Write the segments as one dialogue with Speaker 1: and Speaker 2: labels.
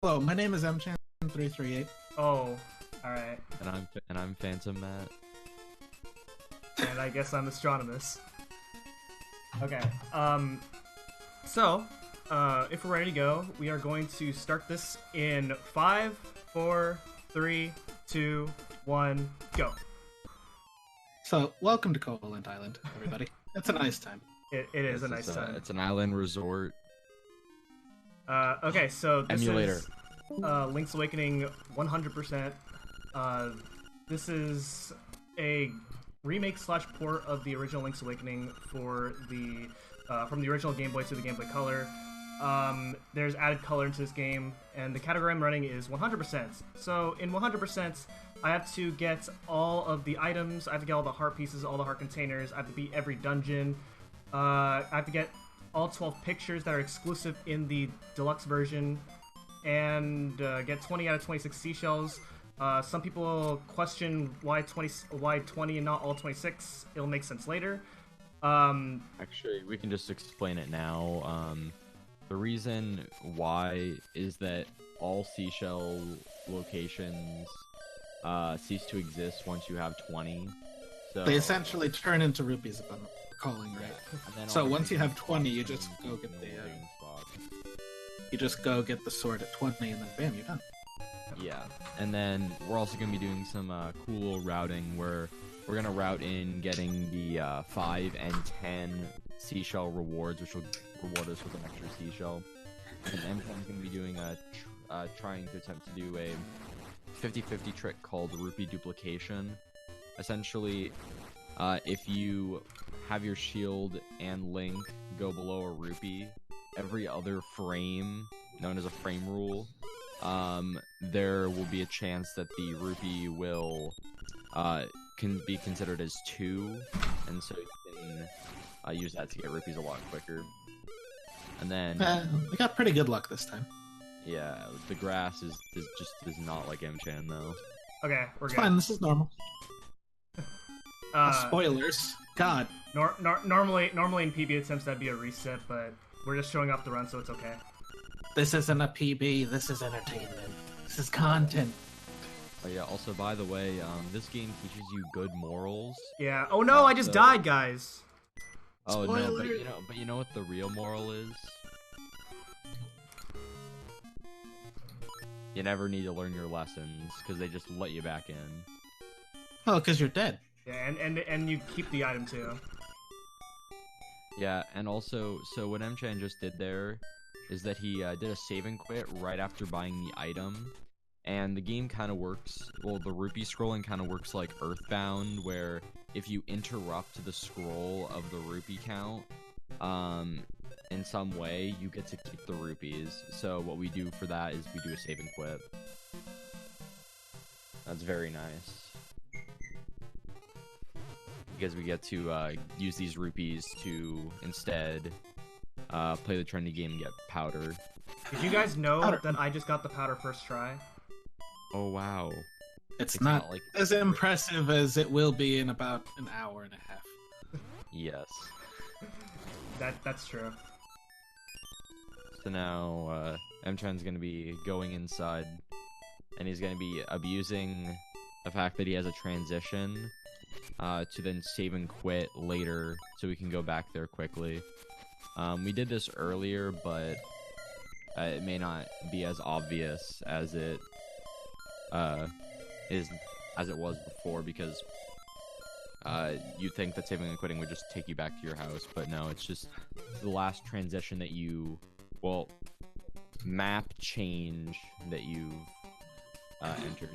Speaker 1: Hello, my name is Mchan338.
Speaker 2: Oh, alright.
Speaker 3: And I'm Phantom Matt.
Speaker 2: And I guess I'm Astronomus. Okay, so, if we're ready to go, we are going to start this in 5, 4, 3, 2, 1, go.
Speaker 1: So, welcome to Covalent Island, everybody. It's a nice time.
Speaker 2: It is a nice time.
Speaker 3: It's an island resort.
Speaker 2: Okay, so this
Speaker 3: Emulator.
Speaker 2: is Link's Awakening 100%. This is a remake slash port of the original Link's Awakening for the from the original Game Boy to the Game Boy Color. There's added color into this game, and the category I'm running is 100%. So in 100%, I have to get all of the items, I have to get all the heart pieces, all the heart containers, I have to beat every dungeon, I have to get all 12 pictures that are exclusive in the deluxe version, and get 20 out of 26 seashells. Some people question why 20 and not all 26. It'll make sense later.
Speaker 3: Actually, we can just explain it now. The reason why is that all seashell locations cease to exist once you have 20. So
Speaker 1: They essentially turn into rupees, if I'm recalling right.
Speaker 3: and then
Speaker 1: So
Speaker 3: all the
Speaker 1: once you have
Speaker 3: spots
Speaker 1: 20, you
Speaker 3: are
Speaker 1: just
Speaker 3: in
Speaker 1: go get
Speaker 3: the
Speaker 1: the
Speaker 3: loading spot.
Speaker 1: you just go get the sword at 20, and then bam, you're done.
Speaker 3: Yeah, and then we're also going to be doing some cool routing where we're going to route in getting the 5 and 10 seashell rewards, which will reward us with an extra seashell. And Mchan's going to be doing trying to attempt to do a 50-50 trick called Rupee Duplication. Essentially, if you have your shield and Link go below a rupee, every other frame, known as a frame rule, there will be a chance that the rupee will can be considered as 2, and so you can use that to get rupees a lot quicker. And then
Speaker 1: We got pretty good luck this time.
Speaker 3: yeah, the grass is not like Mchan though.
Speaker 2: Okay, we're
Speaker 1: It's
Speaker 2: good.
Speaker 1: fine, this is normal. Spoilers. God.
Speaker 2: Normally in PB attempts that'd be a reset, but we're just showing off the run, so it's okay.
Speaker 1: This isn't a PB, this is entertainment. This is content.
Speaker 3: Oh yeah, also by the way, this game teaches you good morals.
Speaker 2: Yeah. Oh no, I just died, guys.
Speaker 3: Oh no,
Speaker 1: Spoiler.
Speaker 3: but you know what the real moral is? You never need to learn your lessons because they just let you back in.
Speaker 1: Oh, because you're dead.
Speaker 2: Yeah, and you keep the item too.
Speaker 3: Yeah, and also, so what Mchan just did there is that he did a save and quit right after buying the item, and the game kind of works. Well, the rupee scrolling kind of works like Earthbound, where if you interrupt the scroll of the rupee count, in some way, you get to keep the rupees. So what we do for that is we do a save and quit. That's very nice. Because we get to use these rupees to instead play the trendy game and get powder.
Speaker 2: Did you guys know
Speaker 1: Powder.
Speaker 2: that I just got the powder first try?
Speaker 3: Oh wow.
Speaker 1: It's not
Speaker 3: like
Speaker 1: as impressive as it will be in about an hour and a half.
Speaker 3: yes.
Speaker 2: That's true.
Speaker 3: So now Mchan's gonna be going inside, and he's gonna be abusing the fact that he has a transition to then save and quit later, so we can go back there quickly. We did this earlier, but it may not be as obvious as it was before, because you think that saving and quitting would just take you back to your house, but no, it's just the last transition that map change that you've entered.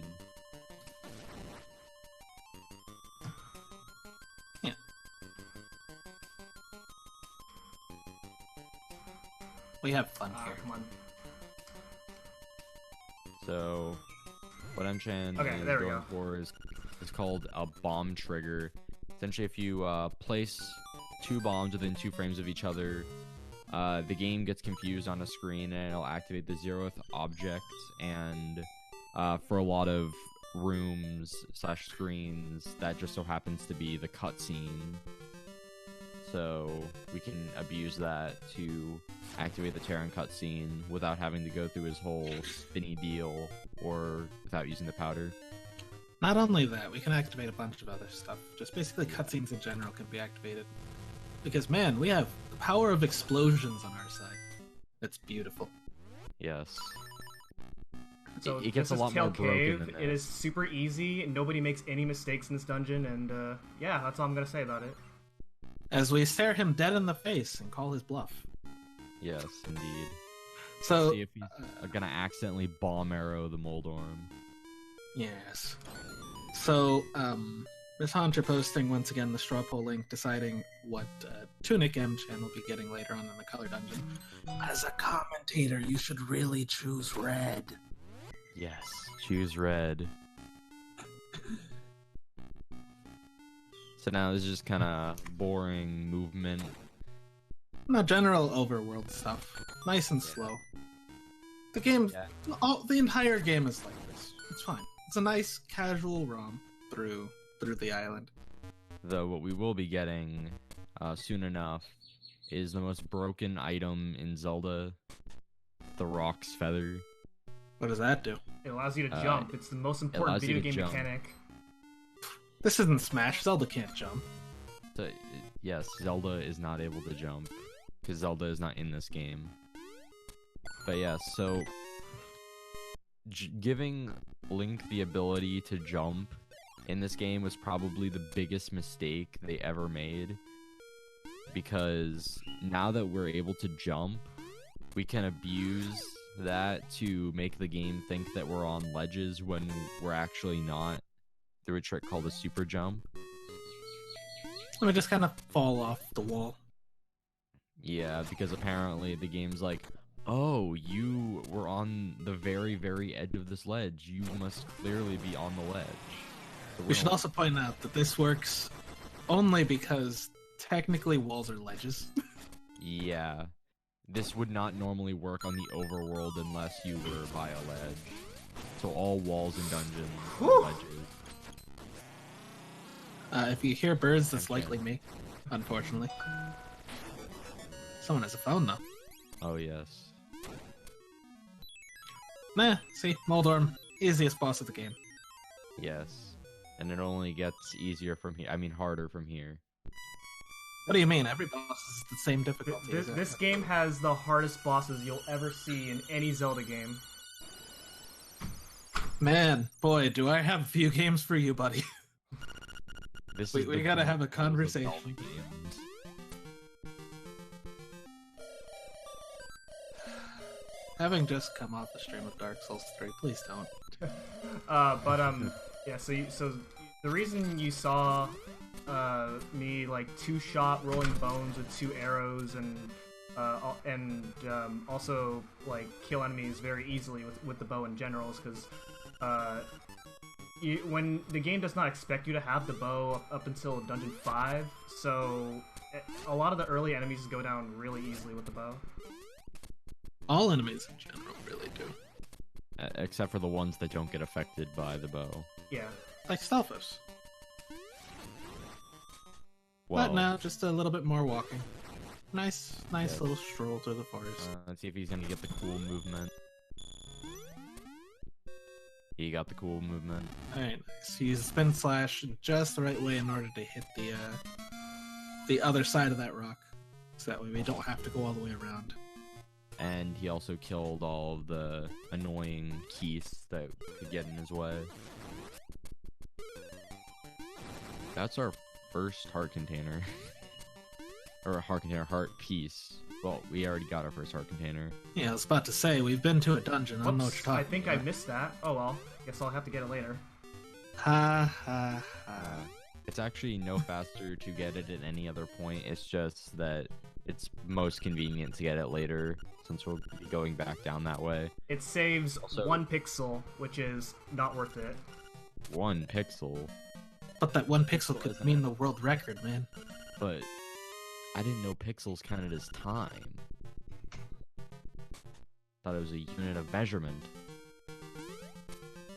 Speaker 1: Yeah. We have fun here.
Speaker 2: Come on.
Speaker 3: So, what Mchan
Speaker 2: Okay,
Speaker 3: is
Speaker 2: there we
Speaker 3: going
Speaker 2: go.
Speaker 3: for is called a bomb trigger. Essentially, if you place 2 bombs within 2 frames of each other, the game gets confused on a screen and it'll activate the 0th object, and for a lot of rooms / screens, that just so happens to be the cutscene. so we can abuse that to activate the Terran cutscene without having to go through his whole spinny deal or without using the powder.
Speaker 1: Not only that, we can activate a bunch of other stuff. Just basically cutscenes in general can be activated. Because, man, we have the power of explosions on our side. That's beautiful.
Speaker 3: Yes.
Speaker 2: So
Speaker 3: it gets a
Speaker 2: this is
Speaker 3: lot more broken
Speaker 2: Cave.
Speaker 3: than
Speaker 2: It
Speaker 3: this.
Speaker 2: is super easy. Nobody makes any mistakes in this dungeon, and yeah, that's all I'm gonna say about it.
Speaker 1: As we stare him dead in the face and call his bluff.
Speaker 3: Yes, indeed.
Speaker 1: So,
Speaker 3: See if he's gonna accidentally bomb arrow the Moldorm.
Speaker 1: yes. So, Mchan338 posting once again the straw poll link deciding what Tunic Mchan will be getting later on in the color dungeon. As a commentator, you should really choose red.
Speaker 3: Yes, choose red. So now this is just kind of boring movement.
Speaker 1: No, general overworld stuff. Nice and slow. The game, the entire game is like this. It's fine. It's a nice casual romp through the island.
Speaker 3: Though what we will be getting soon enough is the most broken item in Zelda, the Rock's Feather.
Speaker 1: What does that do?
Speaker 2: It allows you to jump. It's the most important
Speaker 3: allows you
Speaker 2: video
Speaker 3: to
Speaker 2: game
Speaker 3: jump.
Speaker 2: mechanic.
Speaker 1: This isn't Smash. Zelda can't jump.
Speaker 3: So, yes, Zelda is not able to jump because Zelda is not in this game. But yeah, so giving Link the ability to jump in this game was probably the biggest mistake they ever made, because now that we're able to jump, we can abuse that to make the game think that we're on ledges when we're actually not, through a trick called a super jump.
Speaker 1: And we just kind of fall off the wall.
Speaker 3: Yeah, because apparently the game's like, oh, you were on the very, very edge of this ledge. You must clearly be on the ledge. So
Speaker 1: We should also point out that this works only because technically walls are ledges.
Speaker 3: Yeah. This would not normally work on the overworld unless you were by a ledge. So all walls and dungeons are ledges.
Speaker 1: If you hear birds, that's likely me, unfortunately. Someone has a phone, though.
Speaker 3: Oh, yes.
Speaker 1: Nah, see, Moldorm, easiest boss of the game.
Speaker 3: Yes. And it only gets easier from here. I mean, harder from here.
Speaker 1: What do you mean? Every boss is the same difficulty.
Speaker 2: This game has the hardest bosses you'll ever see in any Zelda game.
Speaker 1: Man, boy, do I have a few games for you, buddy. We gotta have a conversation. Having just come off the stream of Dark Souls 3, please don't.
Speaker 2: Yeah. So the reason you saw me like two-shot rolling bones with 2 arrows and also like kill enemies very easily with the bow in general is because when the game does not expect you to have the bow up until Dungeon 5, so a lot of the early enemies go down really easily with the bow.
Speaker 1: All enemies in general really do.
Speaker 3: Except for the ones that don't get affected by the bow.
Speaker 2: Yeah.
Speaker 1: Like Stalfos.
Speaker 3: Well,
Speaker 1: But now, just a little bit more walking. Nice little stroll through the forest.
Speaker 3: let's see if he's gonna get the cool movement. He got the cool movement.
Speaker 1: Alright, nice. Use spin slash in just the right way in order to hit the other side of that rock. So that way we don't have to go all the way around.
Speaker 3: And he also killed all of the annoying Keiths that could get in his way. That's our first heart container. Or a heart container, heart piece. Well, we already got our first heart container.
Speaker 1: Yeah, I was about to say, we've been to a dungeon. I don't know what
Speaker 2: Whoops,
Speaker 1: you're talking
Speaker 2: I think
Speaker 1: about.
Speaker 2: I missed that. Oh well, guess I'll have to get it later.
Speaker 1: Ha ha ha.
Speaker 3: It's actually no faster to get it at any other point. It's just that it's most convenient to get it later, since we'll be going back down that way.
Speaker 2: It saves
Speaker 3: Also-
Speaker 2: 1 pixel, which is not worth it.
Speaker 3: 1 pixel?
Speaker 1: But that 1 pixel could mean the world record, man.
Speaker 3: But I didn't know pixels counted as time. Thought it was a unit of measurement.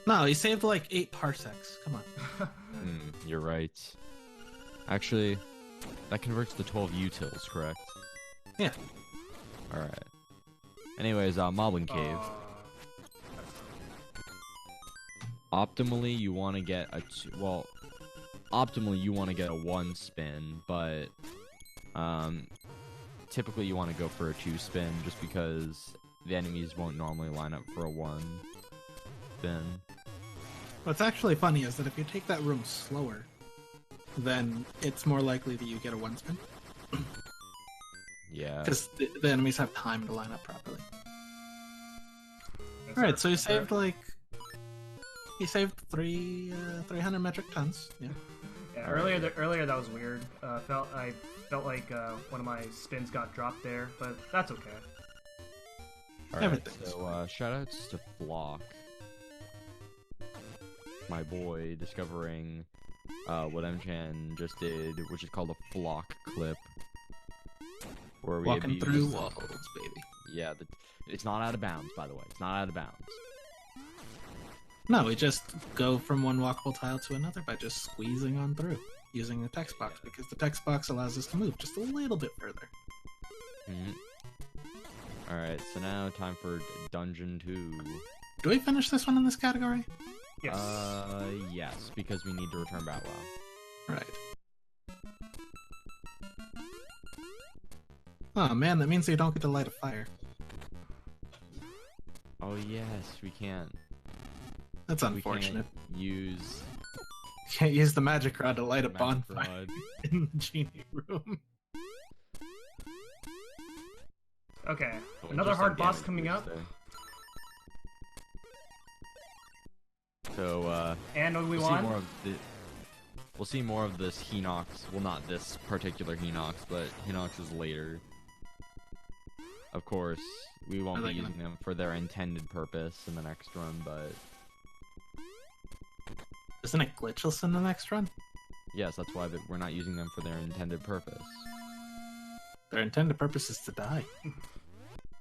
Speaker 1: No, he saved like 8 parsecs. Come on.
Speaker 3: You're right. Actually, That converts to 12 utils, correct?
Speaker 1: Yeah.
Speaker 3: Alright. Anyways, Melbourne Cave. Optimally, you want to get a optimally you want to get a 1 spin, but typically you want to go for a 2 spin just because the enemies won't normally line up for a 1 spin.
Speaker 1: What's actually funny is that if you take that room slower, then it's more likely that you get a 1 spin.
Speaker 3: Yeah.
Speaker 1: Because the enemies have time to line up properly. Alright, so you saved like... You saved 300 metric tons. Yeah.
Speaker 2: Yeah, earlier that was weird. I felt like one of my spins got dropped there, but that's okay.
Speaker 3: Alright, so shoutouts to Block. My boy discovering what Mchan just did, which is called a flock clip. Where we
Speaker 1: walking through walls, baby.
Speaker 3: Yeah, it's not out of bounds, by the way. It's not out of bounds.
Speaker 1: No, we just go from one walkable tile to another by just squeezing on through, using the text box, because the text box allows us to move just a little bit further.
Speaker 3: Alright, so now time for Dungeon 2.
Speaker 1: Do we finish this one in this category?
Speaker 2: Yes.
Speaker 3: Yes, because we need to return Bow Wow.
Speaker 1: Right. Oh man, that means you don't get to light a fire.
Speaker 3: Oh yes, we can't.
Speaker 1: That's unfortunate.
Speaker 3: You
Speaker 1: can't use the magic rod to light a
Speaker 3: magic
Speaker 1: bonfire
Speaker 3: rod.
Speaker 1: in the genie room.
Speaker 2: Okay,
Speaker 3: Oh,
Speaker 2: another
Speaker 3: just
Speaker 2: hard
Speaker 3: like
Speaker 2: boss
Speaker 3: damage
Speaker 2: coming up.
Speaker 3: boost there. So,
Speaker 2: And we
Speaker 3: we'll
Speaker 2: won.
Speaker 3: see more of we'll see more of this Hinox. Well, not this particular Hinox, but Hinox is later. Of course, we won't be using them for their intended purpose in the next run, but...
Speaker 1: Isn't it glitchless in the next run?
Speaker 3: Yes, that's why we're not using them for their intended purpose.
Speaker 1: Their intended purpose is to die.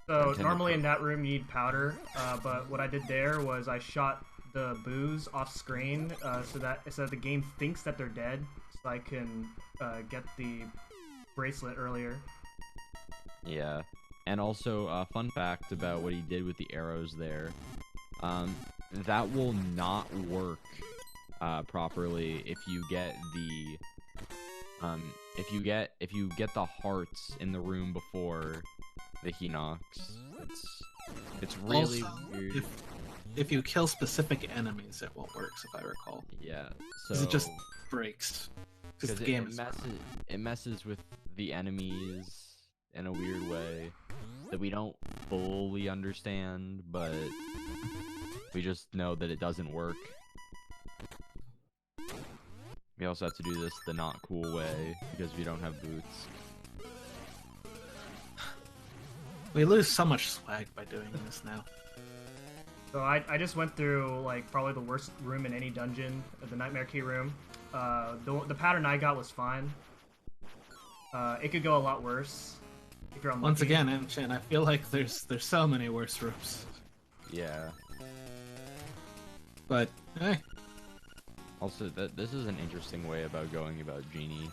Speaker 2: So normally in that room you need powder, but what I did there was I shot the boos off screen so that the game thinks that they're dead, so I can get the bracelet earlier.
Speaker 3: Yeah, and also fun fact about what he did with the arrows there. That will not work properly if you get the if you get the hearts in the room before the Hinox. It's really
Speaker 1: also,
Speaker 3: weird.
Speaker 1: If you kill specific enemies, it won't work, if I recall.
Speaker 3: Yeah,
Speaker 1: Because
Speaker 3: so
Speaker 1: it just breaks. Because the game
Speaker 3: it messes with the enemies in a weird way that we don't fully understand, but we just know that it doesn't work. We also have to do this the not cool way because we don't have boots.
Speaker 1: We lose so much swag by doing this now.
Speaker 2: So I just went through like probably the worst room in any dungeon, the Nightmare Key room. The pattern I got was fine. It could go a lot worse if you're unlucky.
Speaker 1: Once again, Mchan, I feel like there's so many worse rooms.
Speaker 3: Yeah.
Speaker 1: But hey.
Speaker 3: Also, this is an interesting way about going about Genie.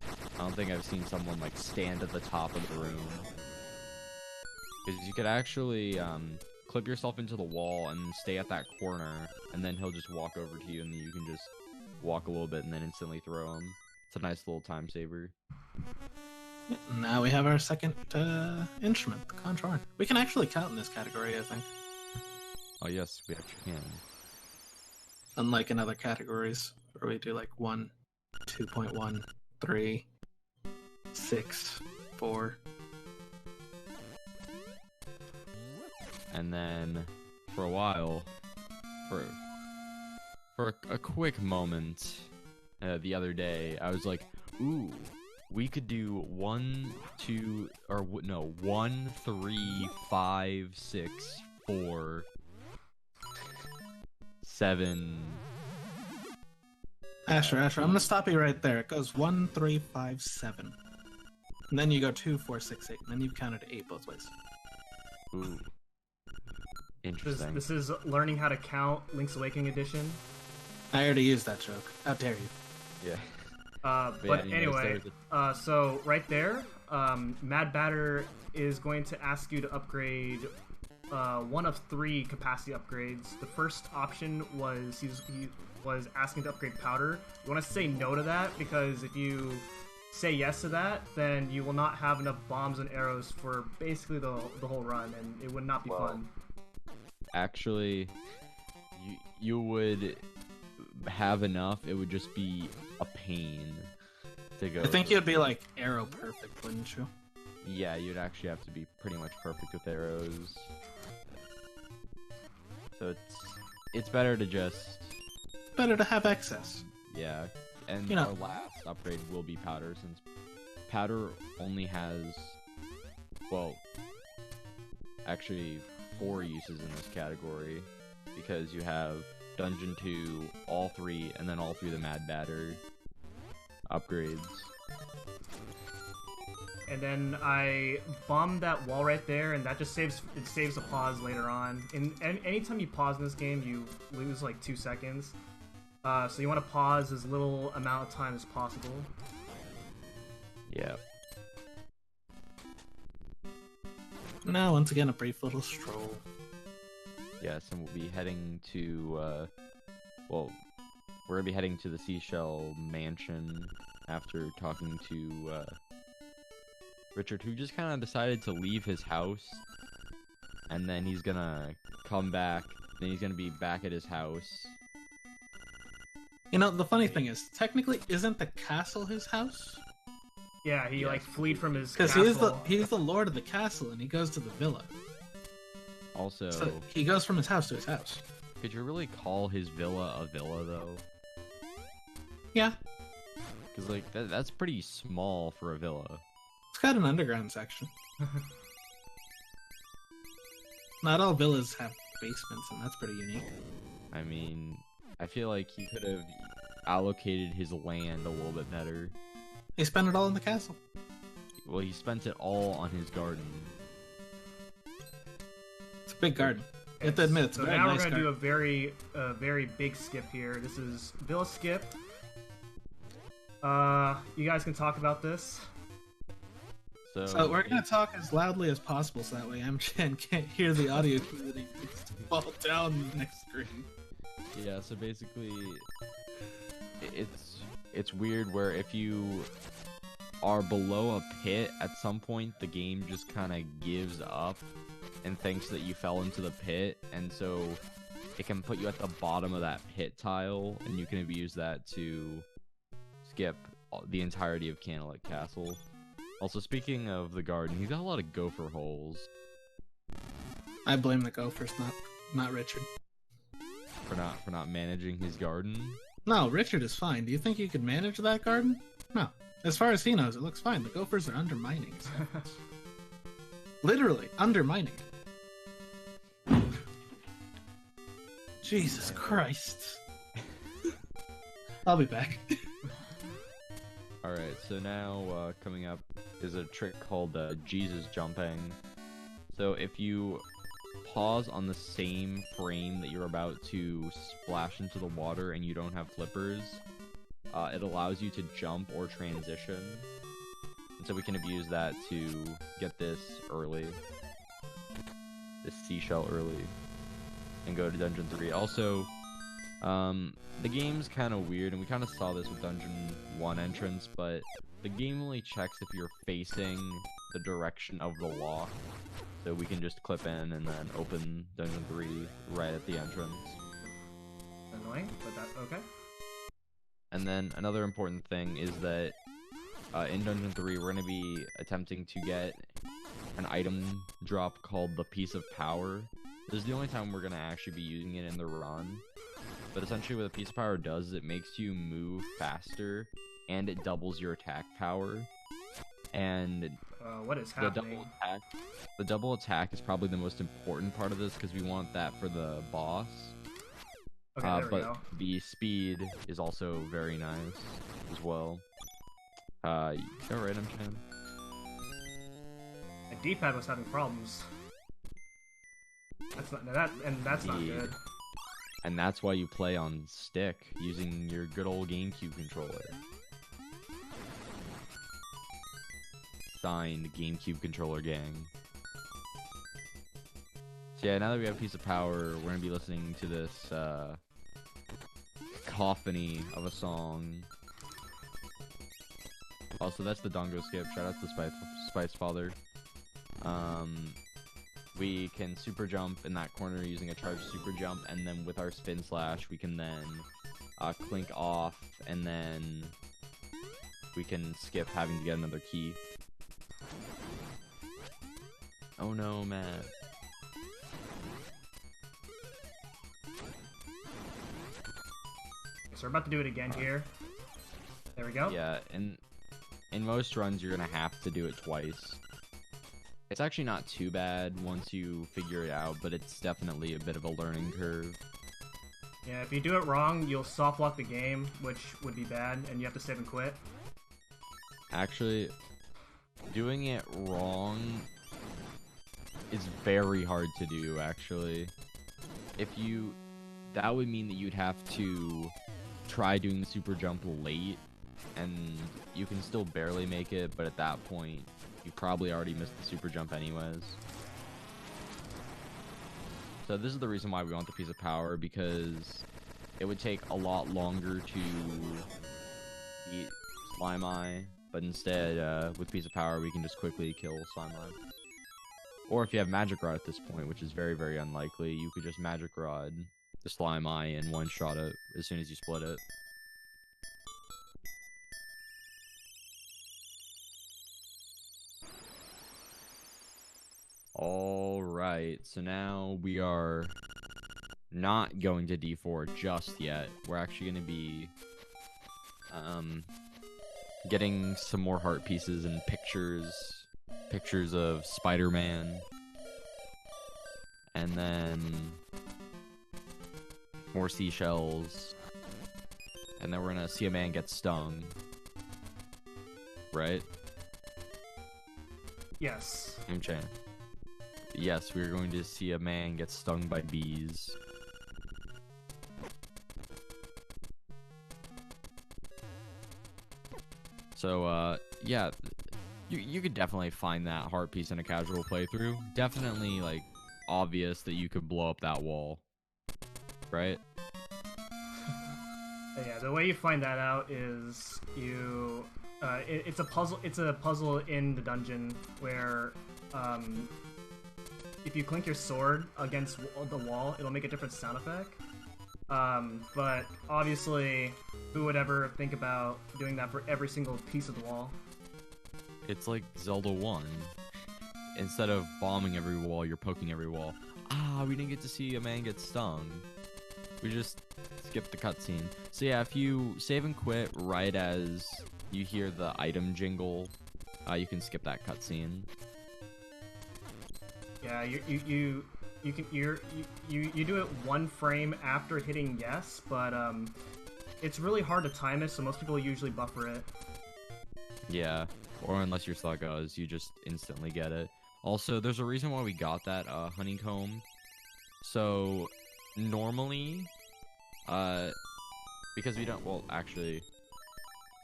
Speaker 3: I don't think I've seen someone like stand at the top of the room. Because you could actually clip yourself into the wall and stay at that corner, and then he'll just walk over to you, and then you can just walk a little bit and then instantly throw him. It's a nice little time saver.
Speaker 1: Now we have our second instrument, the conch horn. We can actually count in this category, I think.
Speaker 3: Oh yes, we actually can.
Speaker 1: Unlike in other categories, where we do like 1, 2.1, 3, 6, 4.
Speaker 3: And then, for a while, for a quick moment, the other day, I was like, ooh, we could do 1, 3, 5, 6, 4, 7.
Speaker 1: Asher, I'm gonna stop you right there. It goes 1, 3, 5, 7. And then you go 2, 4, 6, 8. And then you've counted 8 both ways.
Speaker 3: Ooh. Interesting.
Speaker 2: This is learning how to count Link's Awakening edition.
Speaker 1: I already used that joke. How dare you?
Speaker 3: Yeah.
Speaker 2: But
Speaker 3: yeah,
Speaker 2: anyway, so right there, Mad Batter is going to ask you to upgrade one of 3 capacity upgrades. The first option was he was asking to upgrade powder. You want to say no to that, because if you say yes to that, then you will not have enough bombs and arrows for basically the whole run, and it would not be fun.
Speaker 3: Actually, you would have enough. It would just be a pain to go.
Speaker 1: I think you'd be like arrow perfect, wouldn't you?
Speaker 3: Yeah, you'd actually have to be pretty much perfect with arrows. So it's better to just
Speaker 1: Better to have excess.
Speaker 3: yeah. And
Speaker 1: You know.
Speaker 3: our last upgrade will be powder, since powder only has, well, actually 4 uses in this category, because you have Dungeon 2, all 3, and then all 3 of the Mad Batter upgrades.
Speaker 2: And then I bombed that wall right there, and that just saves a pause later on. Anytime you pause in this game, you lose like 2 seconds. So you want to pause as little amount of time as possible.
Speaker 3: Yeah.
Speaker 1: Now, once again, a brief little stroll.
Speaker 3: Yes, and we'll be heading to, well, we're gonna be heading to the Seashell Mansion after talking to, Richard, who just kind of decided to leave his house, and then he's gonna come back, then he's gonna be back at his house.
Speaker 1: You know, the funny thing is, technically, isn't the castle his house?
Speaker 2: Yeah, he like fled from his
Speaker 1: Because
Speaker 2: castle.
Speaker 1: he's the lord of the castle, and he goes to the villa.
Speaker 3: Also,
Speaker 1: So he goes from his house to his house.
Speaker 3: could you really call his villa a villa, though?
Speaker 1: Yeah,
Speaker 3: Because, like, that's pretty small for a villa.
Speaker 1: it's got an underground section. Not all villas have basements, and that's pretty unique.
Speaker 3: I mean, I feel like he could have allocated his land a little bit better.
Speaker 1: He spent it all in the castle.
Speaker 3: Well, he spent it all on his garden.
Speaker 1: It's a big garden. You have to admit, it's a
Speaker 2: So
Speaker 1: very
Speaker 2: now
Speaker 1: nice
Speaker 2: we're gonna
Speaker 1: garden.
Speaker 2: do a very big skip here. This is villa skip. You guys can talk about this.
Speaker 1: So we're gonna talk as loudly as possible, so that way Mchan can't hear the audio cue that he needs to fall down the next screen.
Speaker 3: Yeah, so basically, it's weird where if you are below a pit, at some point the game just kind of gives up and thinks that you fell into the pit, and so it can put you at the bottom of that pit tile, and you can abuse that to skip the entirety of Candlelit Castle. Also, speaking of the garden, he's got a lot of gopher holes.
Speaker 1: I blame the Gophers, not Richard.
Speaker 3: For not managing his garden.
Speaker 1: No, Richard is fine. Do you think you could manage that garden? No. As far as he knows, it looks fine. The Gophers are undermining. Literally, undermining. Jesus Christ. I'll be back.
Speaker 3: Alright, so now coming up is a trick called Jesus jumping. So if you pause on the same frame that you're about to splash into the water and you don't have flippers, it allows you to jump or transition. And so we can abuse that to get this early. This seashell early. And go to Dungeon 3. Also, the game's kind of weird, and we kind of saw this with Dungeon 1 entrance, but the game only checks if you're facing the direction of the lock. So we can just clip in and then open Dungeon 3 right at the entrance.
Speaker 2: Annoying, but that's okay.
Speaker 3: And then another important thing is that in Dungeon 3 we're going to be attempting to get an item drop called the Piece of Power. This is the only time we're going to actually be using it in the run. But essentially what the Piece of Power does is it makes you move faster, and it doubles your attack power. And
Speaker 2: What is happening?
Speaker 3: The double attack is probably the most important part of this, because we want that for the boss.
Speaker 2: Okay, there we
Speaker 3: but
Speaker 2: go.
Speaker 3: the speed is also very nice as well. You alright, Mchan?
Speaker 2: My D-pad was having problems. That's not
Speaker 3: Indeed.
Speaker 2: good.
Speaker 3: And that's why you play on stick, using your good old GameCube controller. Signed, GameCube controller gang. So yeah, now that we have a piece of power, we're gonna be listening to this cacophony of a song. Also, that's the Dongo skip. Shout out to Spice Father. We can super jump in that corner using a charged super jump, and then with our spin slash, we can then clink off, and then we can skip having to get another key. Oh no, Matt.
Speaker 2: So we're about to do it again here. There we go.
Speaker 3: Yeah, and in most runs, you're gonna have to do it twice. It's actually not too bad once you figure it out, but it's definitely a bit of a learning curve.
Speaker 2: Yeah, if you do it wrong, you'll soft lock the game, which would be bad, and you have to save and quit.
Speaker 3: Actually, doing it wrong is very hard to do, actually. That would mean that you'd have to try doing the super jump late, and you can still barely make it, but at that point, you probably already missed the super jump anyways. So this is the reason why we want the piece of power, because it would take a lot longer to beat Slime Eye, but instead, with piece of power, we can just quickly kill Slime Eye. Or if you have Magic Rod at this point, which is very, very unlikely, you could just Magic Rod the Slime Eye and one-shot it as soon as you split it. Alright, so now we are not going to D4 just yet. We're actually going to be getting some more heart pieces and pictures of Spider-Man, and then more seashells, and then we're gonna see a man get stung, right?
Speaker 2: Yes.
Speaker 3: Mchan. Yes, we're going to see a man get stung by bees. So, yeah, you could definitely find that heart piece in a casual playthrough. Definitely, like, obvious that you could blow up that wall, right?
Speaker 2: Yeah, the way you find that out is you... it's a puzzle. It's a puzzle in the dungeon where, if you clink your sword against the wall, it'll make a different sound effect. But obviously, who would ever think about doing that for every single piece of the wall?
Speaker 3: It's like Zelda 1. Instead of bombing every wall, you're poking every wall. Ah, we didn't get to see a man get stung. We just skipped the cutscene. So yeah, if you save and quit right as you hear the item jingle, you can skip that cutscene.
Speaker 2: Yeah, you do it one frame after hitting yes, but it's really hard to time it, so most people usually buffer it.
Speaker 3: Yeah, or unless you're Sluggoz, you just instantly get it. Also, there's a reason why we got that honeycomb. So normally, because we don't, well, actually,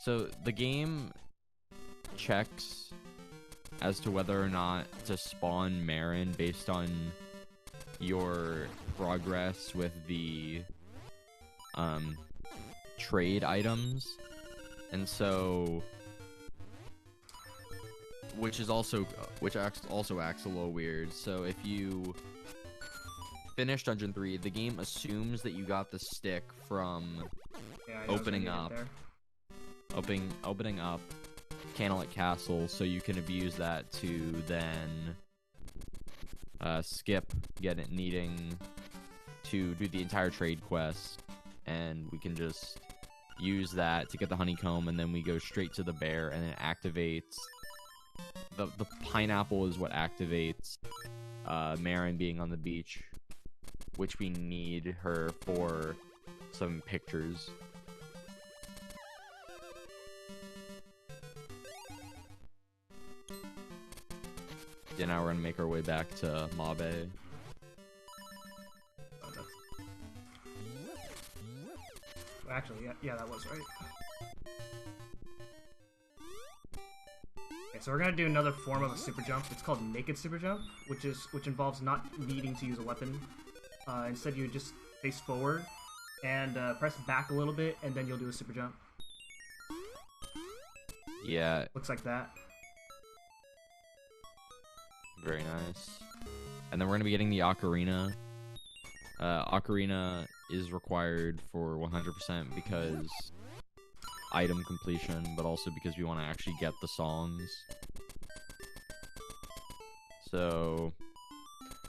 Speaker 3: so the game checks as to whether or not to spawn Marin based on your progress with the trade items, and so which also acts a little weird. So if you finish Dungeon 3, the game assumes that you got the stick from opening up Candlelit Castle, so you can abuse that to then skip needing to do the entire trade quest, and we can just use that to get the honeycomb, and then we go straight to the bear, and it activates the pineapple is what activates Marin being on the beach, which we need her for some pictures. Yeah, now we're gonna make our way back to Mabe.
Speaker 2: Actually, yeah, that was right. Okay, so we're gonna do another form of a super jump. It's called naked super jump, which involves not needing to use a weapon. Instead, you just face forward and press back a little bit, and then you'll do a super jump.
Speaker 3: Yeah.
Speaker 2: Looks like that.
Speaker 3: Very nice. And then we're gonna be getting the Ocarina. Ocarina is required for 100% because item completion, but also because we want to actually get the songs. So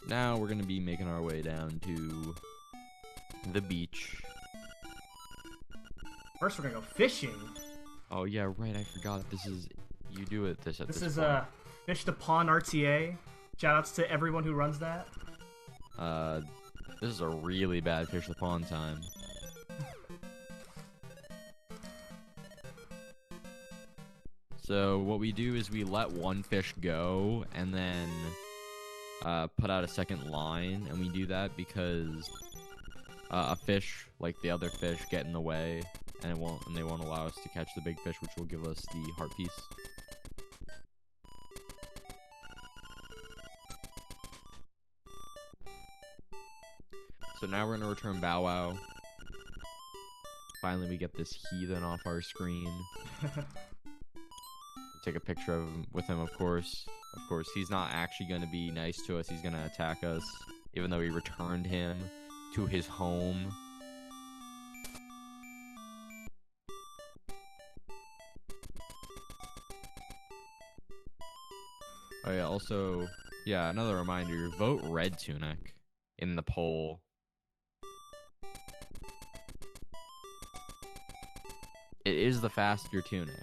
Speaker 3: now we're gonna be making our way down to the beach.
Speaker 2: First, we're gonna go fishing.
Speaker 3: Oh yeah, right. I forgot. This is you do it. This
Speaker 2: is
Speaker 3: point.
Speaker 2: Fish to Pond RTA. Shoutouts to everyone who runs that.
Speaker 3: This is a really bad fish the pond time. So what we do is we let one fish go and then put out a second line, and we do that because a fish, like the other fish, get in the way, and they won't allow us to catch the big fish, which will give us the heart piece. So now we're gonna return Bow Wow. Finally, we get this heathen off our screen. Take a picture with him, of course. Of course, he's not actually gonna be nice to us. He's gonna attack us, even though we returned him to his home. Oh yeah, also, yeah, another reminder, vote Red Tunic in the poll. It is the faster tunic.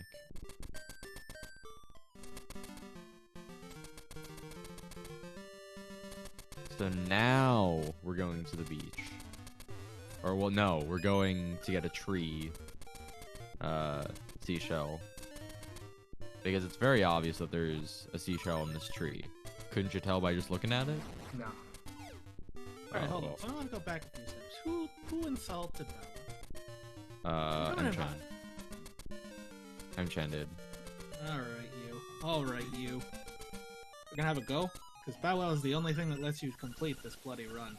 Speaker 3: So now we're going to the beach. Or, well, no, we're going to get a tree, seashell. Because it's very obvious that there's a seashell in this tree. Couldn't you tell by just looking at it?
Speaker 2: No.
Speaker 1: Alright, hold on. So I want to go back a few steps. Who insulted Bella?
Speaker 3: Mchan. Mchan did.
Speaker 1: Alright, you. We're gonna have a go? Because Bow Wow is the only thing that lets you complete this bloody run.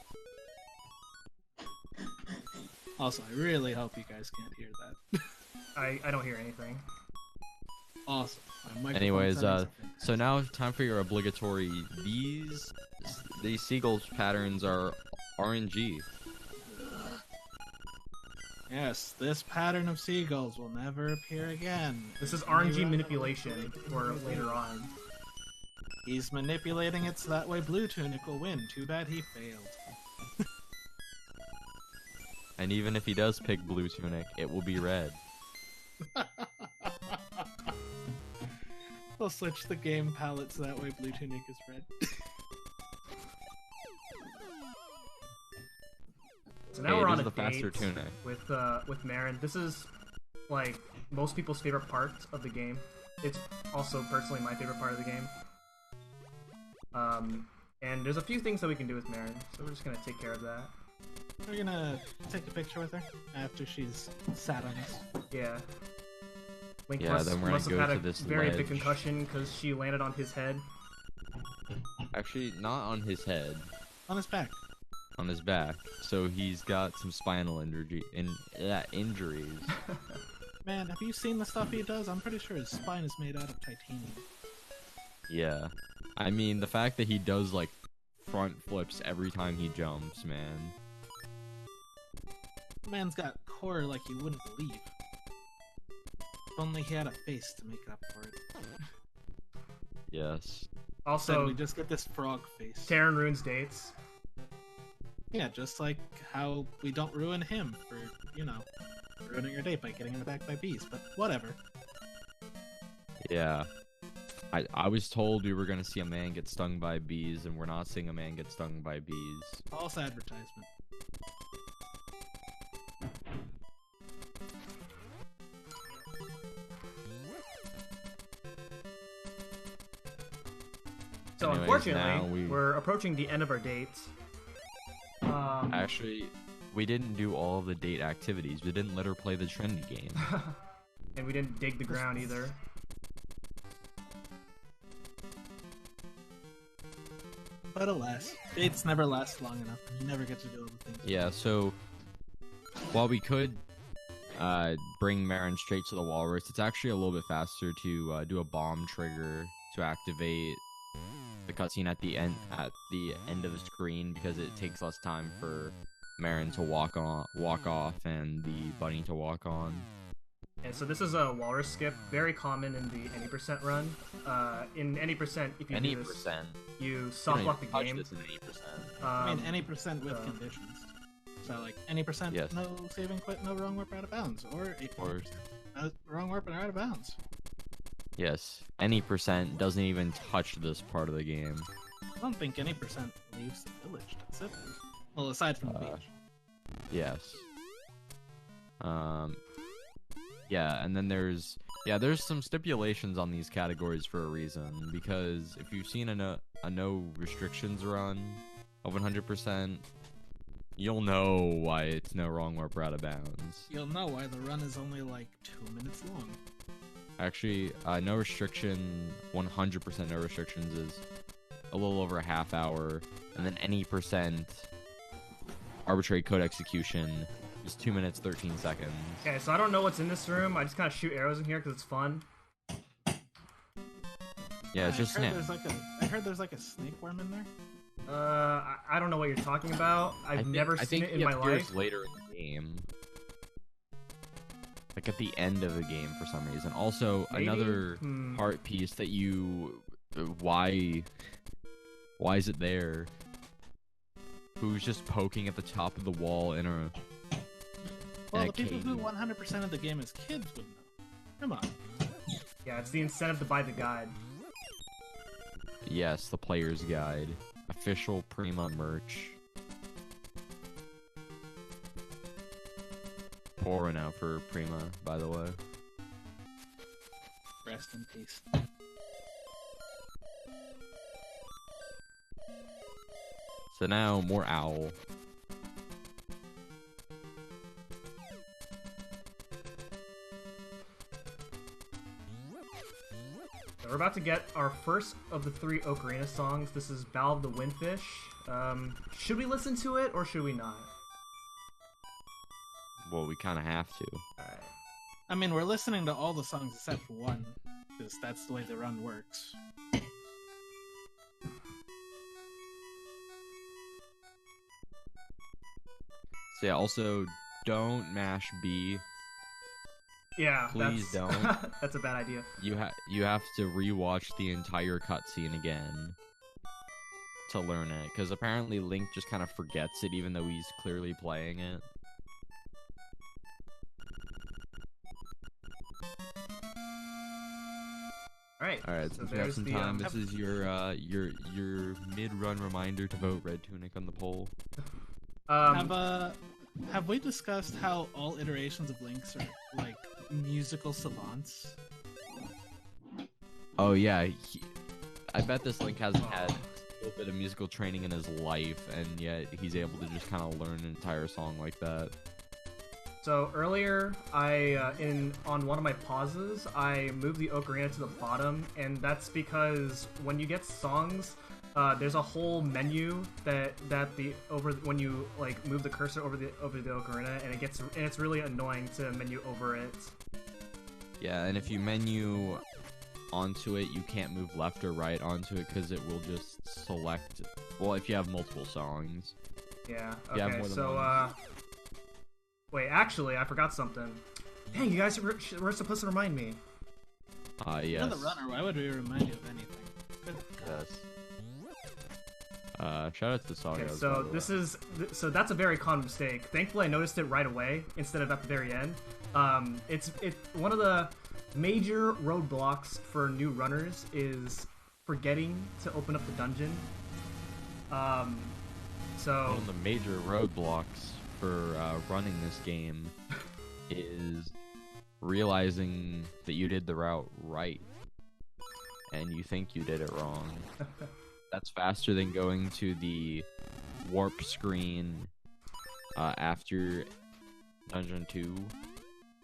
Speaker 1: Also, I really hope you guys can't hear that.
Speaker 2: I don't hear anything.
Speaker 1: Awesome.
Speaker 3: Anyways, so now it's time for your obligatory. These seagulls patterns are RNG.
Speaker 1: Yes, this pattern of seagulls will never appear again.
Speaker 2: This is RNG manipulation for later on.
Speaker 1: He's manipulating it so that way Blue Tunic will win. Too bad he failed.
Speaker 3: And even if he does pick Blue Tunic, it will be red.
Speaker 1: I'll switch the game palette so that way Blue Tunic is red.
Speaker 2: So now we're on a
Speaker 3: the faster
Speaker 2: date
Speaker 3: tunic
Speaker 2: with Marin. This is like most people's favorite part of the game. It's also personally my favorite part of the game. And there's a few things that we can do with Marin, so we're just gonna take care of that.
Speaker 1: We're gonna take a picture with her after she's sat on us.
Speaker 2: Yeah. Link
Speaker 3: Yeah,
Speaker 2: must
Speaker 3: then we're
Speaker 2: have
Speaker 3: gonna
Speaker 2: had
Speaker 3: go
Speaker 2: a
Speaker 3: to this
Speaker 2: very
Speaker 3: ledge.
Speaker 2: big concussion because she landed on his head.
Speaker 3: Actually, not on his head,
Speaker 1: On his back.
Speaker 3: on his back. So he's got some spinal injuries.
Speaker 1: Man, have you seen the stuff he does? I'm pretty sure his spine is made out of titanium.
Speaker 3: Yeah. I mean, the fact that he does, like, front flips every time he jumps, man.
Speaker 1: The man's got core like you wouldn't believe. If only he had a face to make up for it.
Speaker 3: Yes.
Speaker 1: So
Speaker 2: Also,
Speaker 1: we just get this frog face.
Speaker 2: Taryn ruins dates.
Speaker 1: Yeah, just like how we don't ruin him for, you know, ruining our date by getting him attacked by bees, but whatever.
Speaker 3: Yeah. I was told we were gonna see a man get stung by bees, and we're not seeing a man get stung by bees.
Speaker 1: False advertisement.
Speaker 2: So
Speaker 3: Anyways,
Speaker 2: unfortunately,
Speaker 3: now
Speaker 2: we're approaching the end of our date.
Speaker 3: Actually, we didn't do all of the date activities. We didn't let her play the trendy game.
Speaker 2: And we didn't dig the ground either.
Speaker 1: But alas, it's never lasts long enough. You never get to do all the things.
Speaker 3: Yeah, so while we could bring Marin straight to the walrus, it's actually a little bit faster to do a bomb trigger to activate the cutscene at the end of the screen, because it takes less time for Marin to walk off and the bunny to walk on.
Speaker 2: And so this is a walrus skip, very common in the any percent run. In any percent, if you do this, you soft lock the game.
Speaker 3: This in any percent.
Speaker 1: I mean, any percent with conditions. So like any percent,
Speaker 3: Yes.
Speaker 1: no saving quit, no wrong warp out of bounds, or 8%, no wrong warp and out of bounds.
Speaker 3: Yes, any percent doesn't even touch this part of the game.
Speaker 1: I don't think any percent leaves the village. That's it. Well, aside from the beach.
Speaker 3: Yes. Yeah, and then there's some stipulations on these categories for a reason, because if you've seen a no restrictions run of 100%, you'll know why it's no wrong warp or out of bounds.
Speaker 1: You'll know why the run is only like 2 minutes long.
Speaker 3: Actually, no restriction, 100% no restrictions is a little over a half hour, and then any percent arbitrary code execution is 2 minutes 13 seconds.
Speaker 2: Okay, so I don't know what's in this room. I just kind of shoot arrows in here because it's fun.
Speaker 3: Yeah, it's just snap.
Speaker 1: I heard there's like a snake worm in there.
Speaker 2: I don't know what you're talking about. I've never seen it in my life.
Speaker 3: Later in the game, like at the end of the game for some reason. Also,
Speaker 2: Maybe?
Speaker 3: another part piece that why is it there? Who's just poking at the top of the wall in a
Speaker 1: Well, the people who 100% of the game as kids would know. Come on.
Speaker 2: Yeah, it's the incentive to buy the guide.
Speaker 3: Yes, the player's guide. Official Prima merch. Poor now for Prima, by the way.
Speaker 1: Rest in peace.
Speaker 3: So now, more owl.
Speaker 2: So we're about to get our first of the 3 Ocarina songs. This is Bow of the Windfish. Should we listen to it, or should we not?
Speaker 3: Well, we kind of have to.
Speaker 2: Alright.
Speaker 1: I mean, we're listening to all the songs except one, because that's the way the run works.
Speaker 3: So yeah, also, don't mash B.
Speaker 2: Yeah,
Speaker 3: Please don't.
Speaker 2: That's a bad idea.
Speaker 3: You have to rewatch the entire cutscene again to learn it, because apparently Link just kind of forgets it even though he's clearly playing it. Alright,
Speaker 2: so
Speaker 3: since we have some time,
Speaker 2: the,
Speaker 3: this is your mid-run reminder to vote Red Tunic on the poll.
Speaker 1: Have we discussed how all iterations of Links are like musical savants?
Speaker 3: Oh yeah, I bet this Link hasn't had a little bit of musical training in his life, and yet he's able to just kind of learn an entire song like that.
Speaker 2: So earlier, on one of my pauses, I moved the Ocarina to the bottom, and that's because when you get songs, there's a whole menu when you like move the cursor over the Ocarina, and it's really annoying to menu over it.
Speaker 3: Yeah, and if you menu onto it, you can't move left or right onto it because it will just select. Well, if you have multiple songs.
Speaker 2: Yeah.
Speaker 3: You have
Speaker 2: Okay.
Speaker 3: more than
Speaker 2: So
Speaker 3: one.
Speaker 2: wait, actually, I forgot something. Dang, you guys were supposed to remind me.
Speaker 3: Yes.
Speaker 1: You're the runner. Why would we remind you of anything? Good God.
Speaker 3: Yes. Shout out to Saga.
Speaker 2: Okay, so that's a very common mistake. Thankfully, I noticed it right away instead of at the very end. It's one of the major roadblocks for new runners is forgetting to open up the dungeon. So
Speaker 3: one of the major roadblocks for running this game is realizing that you did the route right and you think you did it wrong. That's faster than going to the warp screen after Dungeon 2,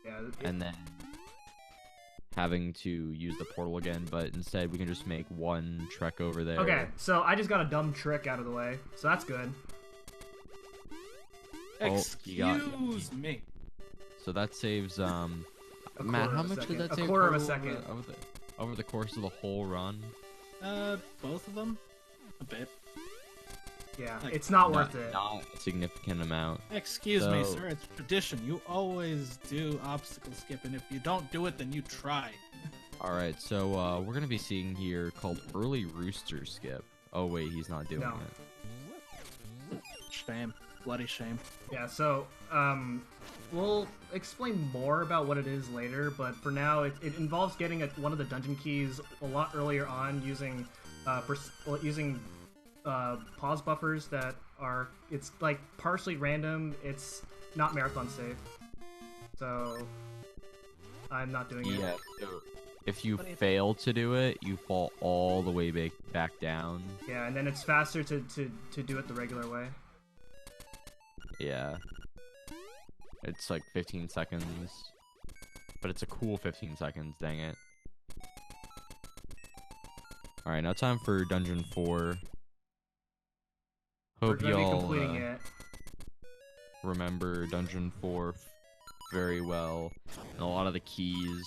Speaker 2: yeah,
Speaker 3: and then having to use the portal again, but instead we can just make one trek over there.
Speaker 2: Okay, so I just got a dumb trick out of the way, so that's good.
Speaker 1: Excuse me.
Speaker 3: So that saves Matt,
Speaker 2: quarter
Speaker 3: how
Speaker 2: of a
Speaker 3: much
Speaker 2: second.
Speaker 3: did that
Speaker 2: A
Speaker 3: save
Speaker 2: quarter of a
Speaker 3: total
Speaker 2: second.
Speaker 3: over the course of the whole run?
Speaker 1: Both of them? A bit.
Speaker 2: Yeah,
Speaker 1: Like,
Speaker 2: it's not worth it.
Speaker 3: Not a significant amount.
Speaker 1: Excuse me,
Speaker 3: So-
Speaker 1: sir. It's tradition. You always do obstacle skip, and if you don't do it, then you try.
Speaker 3: Alright, so we're gonna be seeing here called Early Rooster Skip. Oh wait, he's not doing
Speaker 2: No.
Speaker 3: it.
Speaker 1: Shame. Bloody shame.
Speaker 2: Yeah, so we'll explain more about what it is later, but for now, it involves getting one of the dungeon keys a lot earlier on using pause buffers that are it's like partially random. It's not marathon safe, so I'm not doing it.
Speaker 3: Yeah, so if you fail to do it, you fall all the way back down.
Speaker 2: Yeah, and then it's faster to do it the regular way.
Speaker 3: Yeah. It's like 15 seconds. But it's a cool 15 seconds, dang it. Alright, now time for Dungeon 4.
Speaker 2: We're
Speaker 3: Hope
Speaker 2: gonna be
Speaker 3: y'all
Speaker 2: completing it.
Speaker 3: remember Dungeon 4 very well. And a lot of the keys.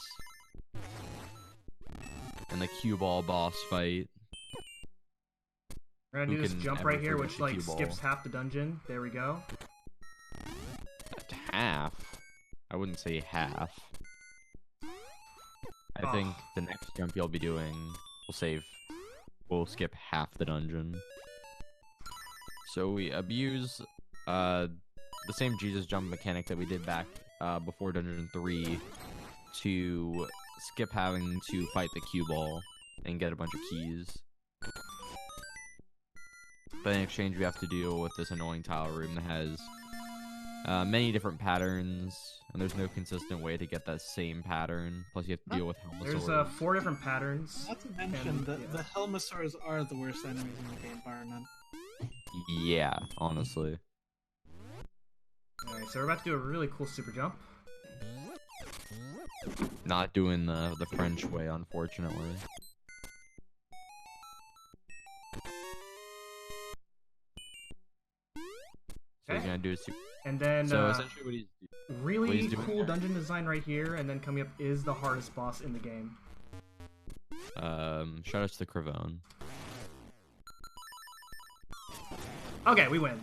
Speaker 3: And the cue ball boss fight.
Speaker 2: We're gonna
Speaker 3: Who
Speaker 2: do this
Speaker 3: can
Speaker 2: jump
Speaker 3: ever
Speaker 2: right here,
Speaker 3: forget
Speaker 2: which
Speaker 3: the
Speaker 2: like
Speaker 3: cue ball?
Speaker 2: skips half the dungeon. There we go.
Speaker 3: Half? I wouldn't say half. I think
Speaker 2: Oh.
Speaker 3: the next jump you'll be doing we'll skip half the dungeon. So we abuse the same Jesus jump mechanic that we did back before Dungeon 3 to skip having to fight the cue ball and get a bunch of keys. But in exchange we have to deal with this annoying tile room that has many different patterns, and there's no consistent way to get that same pattern. Plus, you have to deal with Helmosaurs.
Speaker 2: There's 4 different patterns.
Speaker 1: Not to mention,
Speaker 2: And,
Speaker 1: the
Speaker 2: yeah.
Speaker 1: Helmosaurs are the worst enemies in the game, bar none.
Speaker 3: Yeah, honestly.
Speaker 2: Alright, so we're about to do a really cool super jump.
Speaker 3: Not doing the French way, unfortunately. So he's
Speaker 2: Okay.
Speaker 3: gonna do a super.
Speaker 2: And then
Speaker 3: So essentially, what he's
Speaker 2: really
Speaker 3: doing
Speaker 2: cool
Speaker 3: there.
Speaker 2: dungeon design right here, and then coming up is the hardest boss in the game.
Speaker 3: shout out to the Cravone.
Speaker 2: Okay, we win.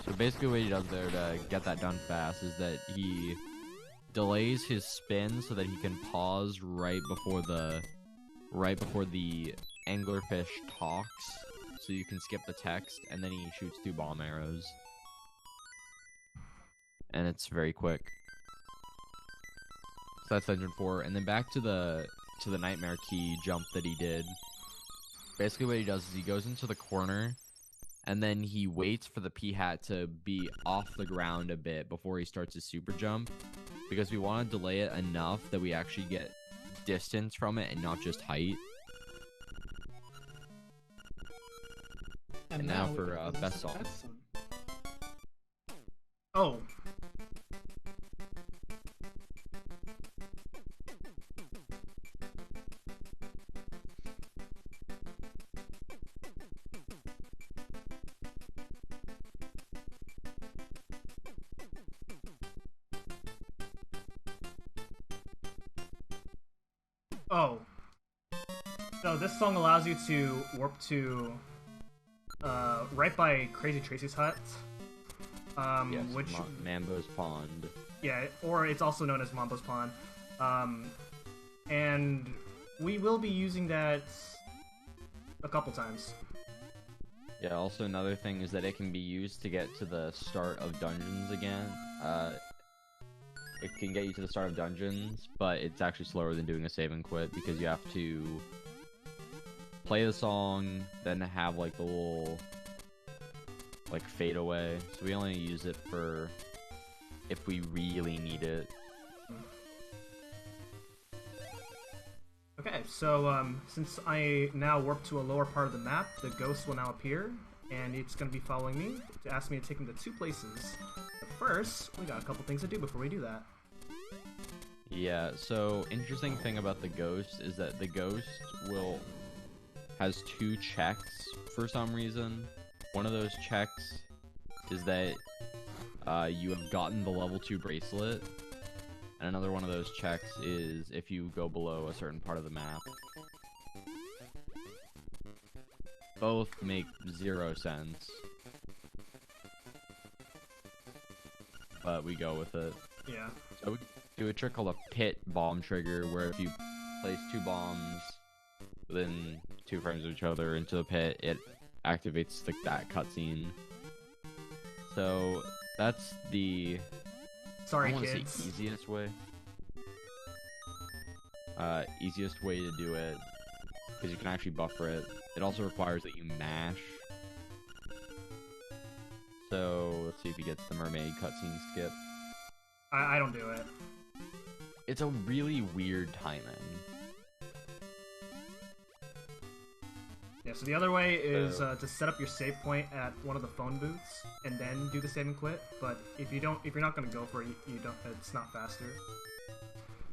Speaker 3: So basically, what he does there to get that done fast is that he delays his spin so that he can pause right before the anglerfish talks, so you can skip the text, and then he shoots 2 bomb arrows, and it's very quick. So that's Dungeon 4, and then back to the Nightmare Key jump that he did. Basically, what he does is he goes into the corner, and then he waits for the P-Hat to be off the ground a bit before he starts his super jump, because we want to delay it enough that we actually get distance from it and not just height. And now for,
Speaker 1: we can do
Speaker 3: best
Speaker 1: some
Speaker 3: song.
Speaker 2: Oh. Oh. So this song allows you to warp to right by Crazy Tracy's hut.
Speaker 3: Yes,
Speaker 2: Which
Speaker 3: Mambo's Pond.
Speaker 2: yeah, or it's also known as Mambo's Pond. And we will be using that a couple times.
Speaker 3: Yeah, also another thing is that it can be used to get to the start of dungeons again. It can get you to the start of dungeons, but it's actually slower than doing a save and quit because you have to play the song, then have like the little like fade away. So we only use it for if we really need it.
Speaker 2: Okay, so since I now warp to a lower part of the map, the ghost will now appear, and it's going to be following me to ask me to take him to 2 places. But first, we got a couple things to do before we do that.
Speaker 3: Yeah, so interesting thing about the ghost is that the ghost has 2 checks for some reason. One of those checks is that you have gotten the level 2 bracelet, and another one of those checks is if you go below a certain part of the map. Both make 0 sense, but we go with it.
Speaker 2: Yeah.
Speaker 3: So we do a trick called a pit bomb trigger, where if you place 2 bombs within 2 frames of each other into the pit, it activates that cutscene. So that's the
Speaker 2: Sorry,
Speaker 3: I want to
Speaker 2: kids.
Speaker 3: say easiest way. Easiest way to do it, because you can actually buffer it. It also requires that you mash. So let's see if he gets the mermaid cutscene skip.
Speaker 2: I don't do it.
Speaker 3: It's a really weird timing.
Speaker 2: Yeah, so the other way is to set up your save point at one of the phone booths and then do the save and quit. But if you're not gonna go for it, you don't. It's not faster.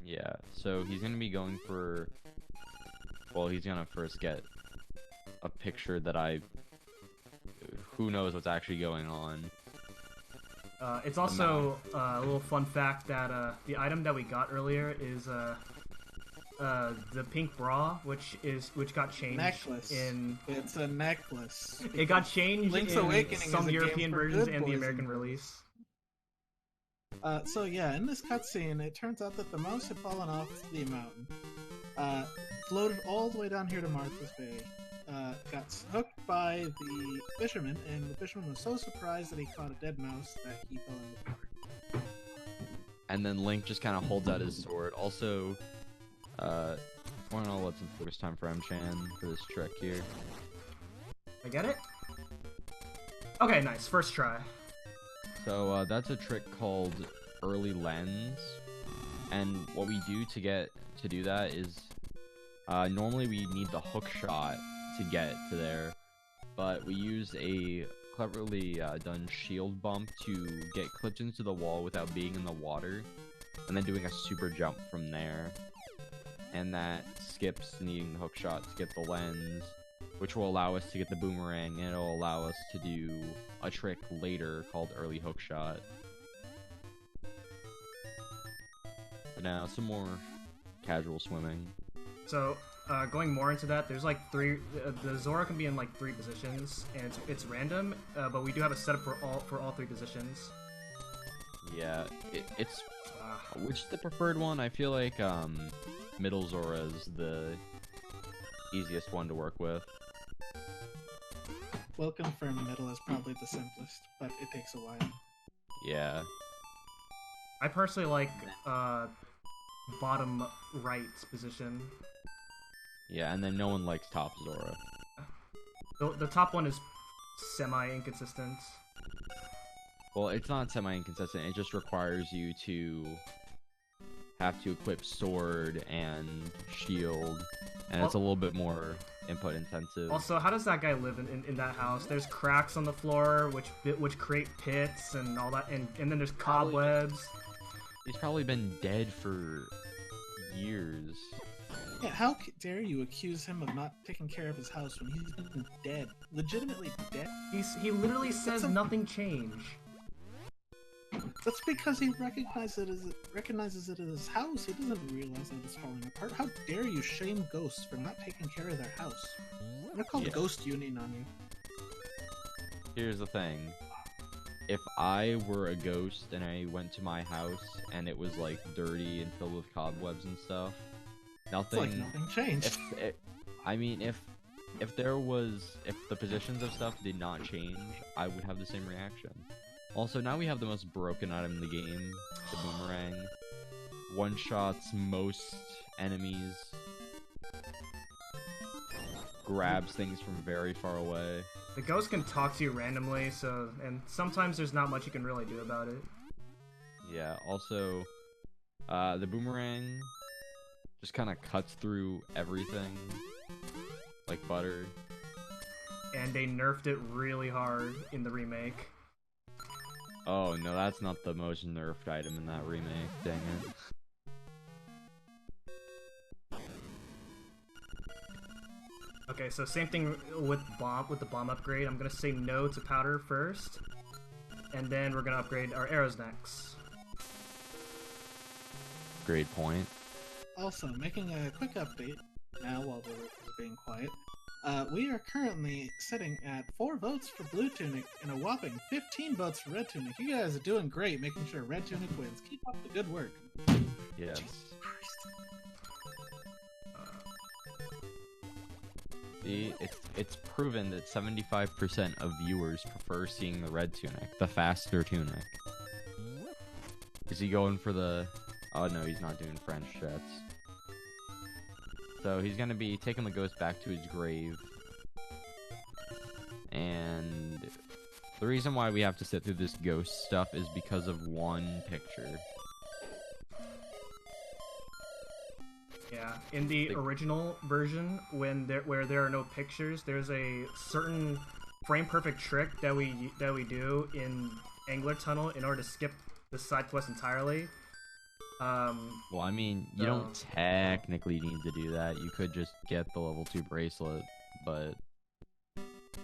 Speaker 3: Yeah, so he's gonna be going for. Well, he's gonna first get a picture that who knows what's actually going on.
Speaker 2: It's also a little fun fact that the item that we got earlier is the pink bra, which got changed
Speaker 1: Necklace.
Speaker 2: in.
Speaker 1: It's a necklace.
Speaker 2: It got changed
Speaker 1: Link's
Speaker 2: in
Speaker 1: Awakening
Speaker 2: some
Speaker 1: is a game
Speaker 2: European
Speaker 1: for
Speaker 2: versions
Speaker 1: good
Speaker 2: and the
Speaker 1: boys
Speaker 2: American
Speaker 1: and girls.
Speaker 2: release.
Speaker 1: So yeah, in this cutscene, it turns out that the mouse had fallen off the mountain, floated all the way down here to Martha's Bay, got hooked by the fisherman, and the fisherman was so surprised that he caught a dead mouse that he fell in the water.
Speaker 3: And then Link just kind of holds out his sword. Also, I want to know what's the first time for Mchan for this trick here.
Speaker 2: I get it? Okay, nice. First try.
Speaker 3: So that's a trick called early lens, and what we do to do that is normally we need the hook shot to get to there, but we use a cleverly done shield bump to get clipped into the wall without being in the water, and then doing a super jump from there, and that skips needing the hook shot to get the lens, which will allow us to get the boomerang, and it'll allow us to do a trick later called early hook shot. But now, some more casual swimming.
Speaker 2: So, going more into that, there's like 3. The Zora can be in like 3 positions, and it's random. But we do have a setup for all 3 positions.
Speaker 3: Yeah, it's which is the preferred one? I feel like middle Zora is the easiest one to work with.
Speaker 1: We'll confirm middle is probably the simplest, but it takes a while.
Speaker 3: Yeah.
Speaker 2: I personally like bottom right position.
Speaker 3: Yeah, and then no one likes top Zora.
Speaker 2: The top one is semi-inconsistent.
Speaker 3: Well, it's not semi-inconsistent, it just requires you to have to equip sword and shield, and it's a little bit more input intensive.
Speaker 2: Also, how does that guy live in that house? There's cracks on the floor, which create pits and all that, and then there's cobwebs.
Speaker 3: He's probably been dead for years.
Speaker 1: Yeah, how dare you accuse him of not taking care of his house when he's been dead? Legitimately dead?
Speaker 2: He literally says nothing changed.
Speaker 1: That's because he recognizes it as his house. He doesn't realize that it's falling apart. How dare you shame ghosts for not taking care of their house? I'm gonna call the Ghost Union on you.
Speaker 3: Here's the thing. If I were a ghost and I went to my house and it was like dirty and filled with cobwebs and stuff, nothing.
Speaker 1: It's like nothing changed.
Speaker 3: If the positions of stuff did not change, I would have the same reaction. Also, now we have the most broken item in the game, the boomerang. One-shots most enemies. Grabs things from very far away.
Speaker 2: The ghost can talk to you randomly, and sometimes there's not much you can really do about it.
Speaker 3: Yeah, also, the boomerang just kind of cuts through everything, like butter.
Speaker 2: and they nerfed it really hard in the remake.
Speaker 3: Oh no, that's not the most nerfed item in that remake. Dang it.
Speaker 2: Okay, so same thing with the bomb upgrade. I'm gonna say no to powder first, and then we're gonna upgrade our arrows next.
Speaker 3: Great point.
Speaker 1: Also, making a quick update now while we're being quiet. We are currently sitting at 4 votes for Blue Tunic and a whopping 15 votes for Red Tunic. You guys are doing great, making sure Red Tunic wins. Keep up the good work.
Speaker 3: Yes. See, it's proven that 75% of viewers prefer seeing the Red Tunic, the faster Tunic. Is he going for the... Oh no, he's not doing French jets. So he's gonna be taking the ghost back to his grave. And the reason why we have to sit through this ghost stuff is because of one picture.
Speaker 2: Yeah, in the original version, where there are no pictures, there's a certain frame perfect trick that we do in Angler Tunnel in order to skip the side quest entirely.
Speaker 3: Well, I mean, you don't technically need to do that. You could just get the level 2 bracelet, but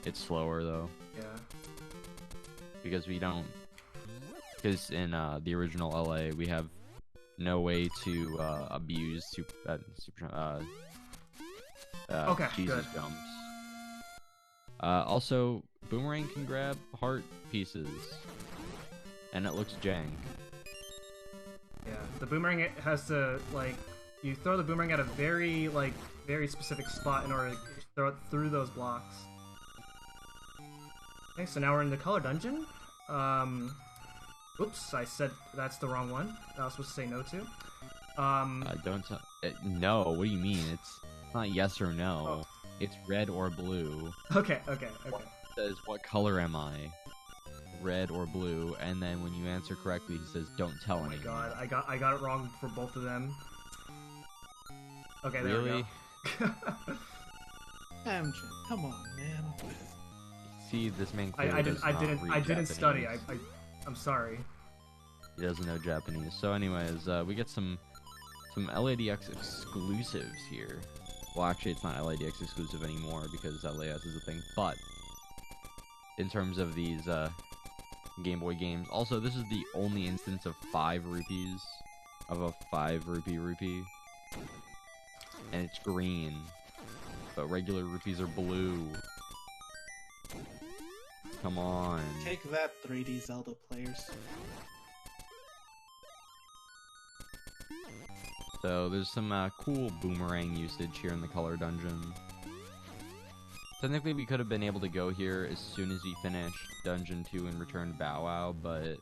Speaker 3: it's slower though.
Speaker 2: Yeah.
Speaker 3: Because we don't. Because in the original LA, we have no way to abuse
Speaker 2: Okay,
Speaker 3: Jesus
Speaker 2: good.
Speaker 3: jumps. Also, Boomerang can grab heart pieces, and it looks jank.
Speaker 2: Yeah, the boomerang has to, like, you throw the boomerang at a very specific spot in order to throw it through those blocks. Okay, so now we're in the color dungeon. Oops, I said that's the wrong one. I was supposed to say no to.
Speaker 3: Don't no, what do you mean? It's not yes or no.
Speaker 2: Oh.
Speaker 3: It's red or blue.
Speaker 2: Okay.
Speaker 3: It says, what color am I? Red or blue, and then when you answer correctly, he says, "Don't tell anyone."
Speaker 2: Oh my god, I got it wrong for both of them. Okay, there
Speaker 3: Really?
Speaker 2: we go.
Speaker 1: Mchan, come on, man.
Speaker 3: See, this man
Speaker 2: I
Speaker 3: clearly does not
Speaker 2: didn't
Speaker 3: read
Speaker 2: didn't study.
Speaker 3: Japanese.
Speaker 2: I'm sorry.
Speaker 3: He doesn't know Japanese. So, anyways, we get some LADX exclusives here. Well, actually, it's not LADX exclusive anymore because LAS is a thing. But in terms of these Game Boy games, also this is the only instance of 5 rupees of a 5 rupee, and it's green, but regular rupees are blue. Come on.
Speaker 1: Take that, 3D Zelda players.
Speaker 3: So there's some cool boomerang usage here in the color dungeon. Technically, we could have been able to go here as soon as we finished Dungeon 2 and returned Bow Wow, but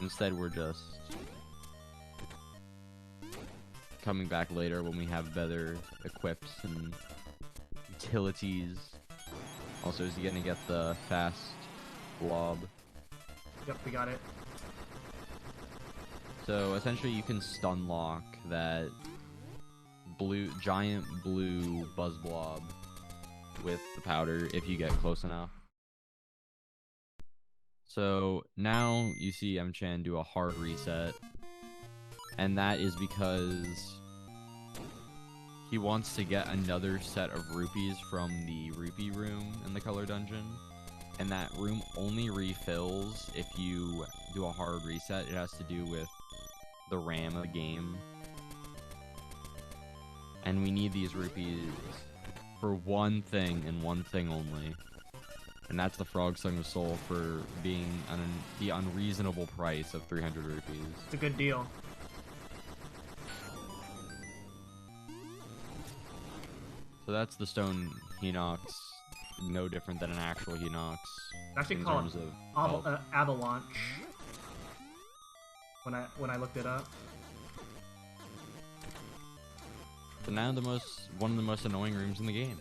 Speaker 3: instead we're just coming back later when we have better equips and utilities. Also, is he gonna get the fast blob?
Speaker 2: Yep, we got it.
Speaker 3: So essentially, you can stun lock that giant blue buzz blob with the powder if you get close enough. So now you see Mchan do a hard reset, and that is because he wants to get another set of rupees from the rupee room in the color dungeon, and that room only refills if you do a hard reset. It has to do with the RAM of the game, and we need these rupees for one thing and one thing only, and that's the Frog Song of Soul for being the unreasonable price of 300 rupees.
Speaker 2: It's a good deal.
Speaker 3: So that's the stone Hinox, no different than an actual Hinox.
Speaker 2: It's actually called Avalanche. When I looked it up.
Speaker 3: So now one of the most annoying rooms in the game.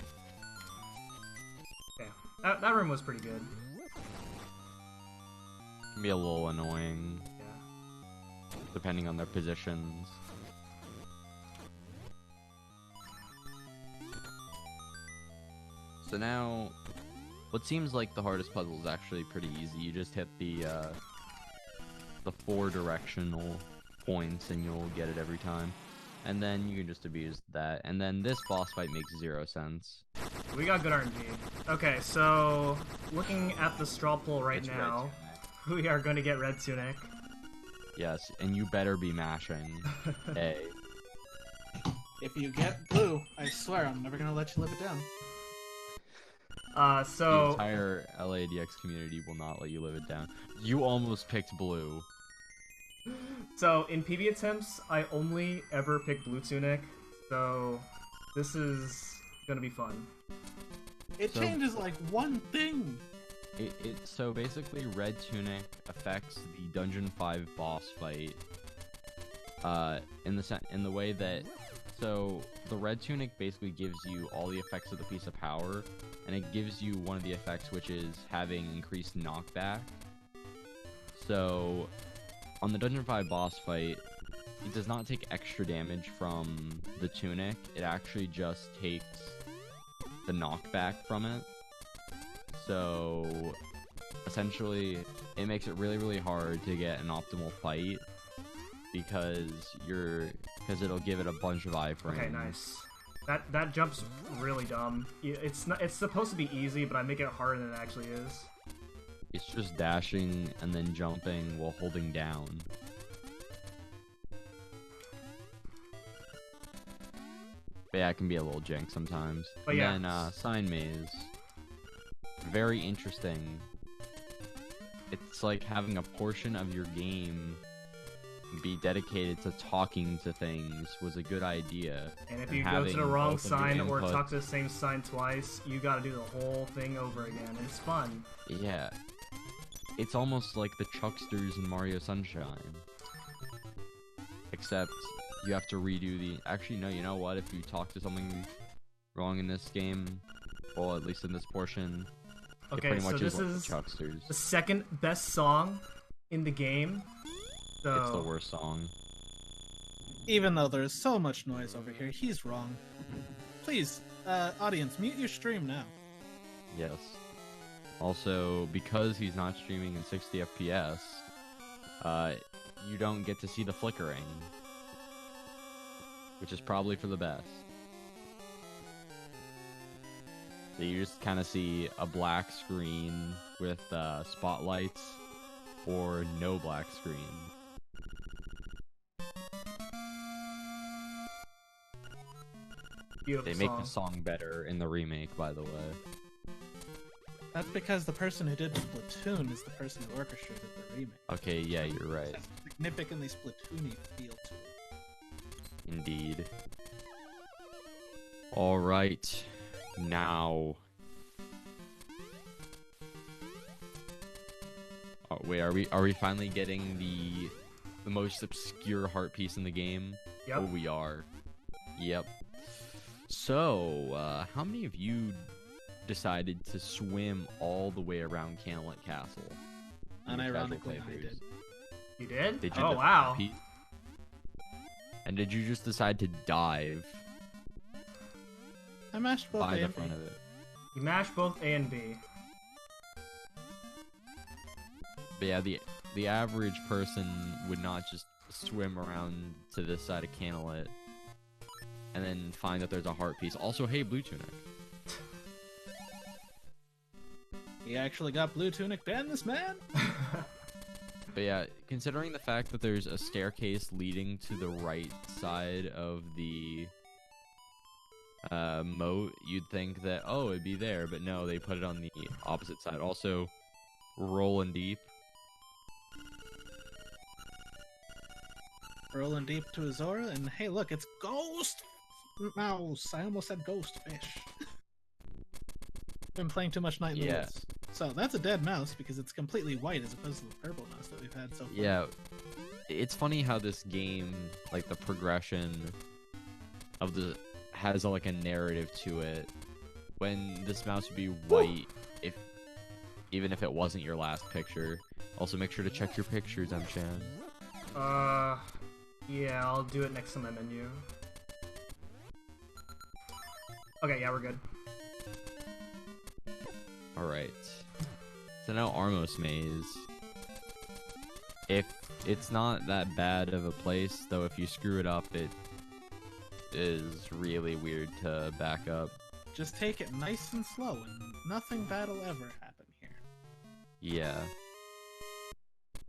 Speaker 2: Yeah, that room was pretty good.
Speaker 3: Can be a little annoying,
Speaker 2: Yeah.
Speaker 3: depending on their positions. So now What seems like the hardest puzzle is actually pretty easy. You just hit the 4 directional points and you'll get it every time. And then you can just abuse that. And then this boss fight makes 0 sense.
Speaker 2: We got good RNG. Okay, so looking at the straw poll right
Speaker 3: It's
Speaker 2: now, we are going to get Red Tunic.
Speaker 3: Yes, and you better be mashing A.
Speaker 1: If you get blue, I swear I'm never gonna let you live it down.
Speaker 3: The
Speaker 2: So
Speaker 3: entire LADX community will not let you live it down. You almost picked blue.
Speaker 2: in PB attempts, I only ever pick Blue Tunic, so this is gonna be fun.
Speaker 1: It
Speaker 3: So-
Speaker 1: changes like one thing.
Speaker 3: So basically, Red Tunic affects the Dungeon 5 boss fight. In the way that, so the Red Tunic basically gives you all the effects of the piece of power, and it gives you one of the effects, which is having increased knockback. So on the Dungeon 5 boss fight, it does not take extra damage from the tunic. It actually just takes the knockback from it. So essentially, it makes it really, really hard to get an optimal fight because it'll give it a bunch of iframes.
Speaker 2: Okay, nice. That jump's really dumb. It's supposed to be easy, but I make it harder than it actually is.
Speaker 3: It's just dashing and then jumping while holding down. But yeah, it can be a little jank sometimes.
Speaker 2: But
Speaker 3: and
Speaker 2: yeah.
Speaker 3: then Sign Maze. Very interesting. It's like having a portion of your game be dedicated to talking to things was a good idea.
Speaker 2: And if you go to
Speaker 3: having
Speaker 2: the wrong
Speaker 3: both of your
Speaker 2: sign or
Speaker 3: inputs-
Speaker 2: talk to the same sign twice, you gotta do the whole thing over again. It's fun.
Speaker 3: Yeah. It's almost like the Chucksters in Mario Sunshine. Except you have to redo the... Actually, no, you know what? If you talk to something wrong in this game, well, at least in this portion, it
Speaker 2: Okay,
Speaker 3: pretty
Speaker 2: so
Speaker 3: much
Speaker 2: this
Speaker 3: is like
Speaker 2: is
Speaker 3: the Chucksters.
Speaker 2: the second best song in the game. So
Speaker 3: It's the worst song.
Speaker 1: Even though there's so much noise over here, he's wrong. Please, audience, mute your stream now.
Speaker 3: Yes. Also, because he's not streaming in 60 FPS, you don't get to see the flickering. Which is probably for the best. So you just kind of see a black screen with spotlights, or no black screen.
Speaker 2: beautiful
Speaker 3: They make
Speaker 2: song.
Speaker 3: the song better in the remake, by the way.
Speaker 1: That's because the person who did Splatoon is the person who orchestrated the remake.
Speaker 3: Okay, yeah, you're
Speaker 1: It
Speaker 3: right.
Speaker 1: has a significantly Splatoony feel to it.
Speaker 3: Indeed. Alright. Now. Oh, wait, are we finally getting the most obscure heart piece in the game?
Speaker 2: Yep.
Speaker 3: Oh, we are. Yep. So, how many of you decided to swim all the way around Candlelit Castle? in your casual
Speaker 1: Unironically, I
Speaker 3: playthroughs?
Speaker 1: did.
Speaker 2: You did?
Speaker 3: Did you
Speaker 2: Oh
Speaker 3: just
Speaker 2: wow.
Speaker 3: repeat? And did you just decide to dive
Speaker 1: I mashed both
Speaker 3: by
Speaker 1: A
Speaker 3: the
Speaker 1: and B.
Speaker 3: front of it?
Speaker 2: You mashed both A and B.
Speaker 3: But yeah, the average person would not just swim around to this side of Candlelit and then find that there's a heart piece. Also, hey, Blue Tunic.
Speaker 1: He actually got Blue Tunic and this man?
Speaker 3: But yeah, considering the fact that there's a staircase leading to the right side of the moat, you'd think that, oh, it'd be there, but no, they put it on the opposite side. Also, rolling deep.
Speaker 1: Rolling deep to Azora, and hey, look, it's Ghost Mouse. I almost said Ghost Fish. Been playing too much Night in the
Speaker 3: Yeah.
Speaker 1: Woods. So that's a dead mouse because it's completely white as opposed to the purple mouse that we've had so far.
Speaker 3: Yeah, it's funny how this game, like the progression of the has like a narrative to it. When this mouse would be white, even if it wasn't your last picture. Also, make sure to check your pictures, Mchan.
Speaker 2: Yeah, I'll do it next to my menu. Okay, yeah, we're good.
Speaker 3: Alright. So now Armos Maze. If it's not that bad of a place, though if you screw it up, it is really weird to back up.
Speaker 1: Just take it nice and slow, and nothing bad will ever happen here.
Speaker 3: Yeah.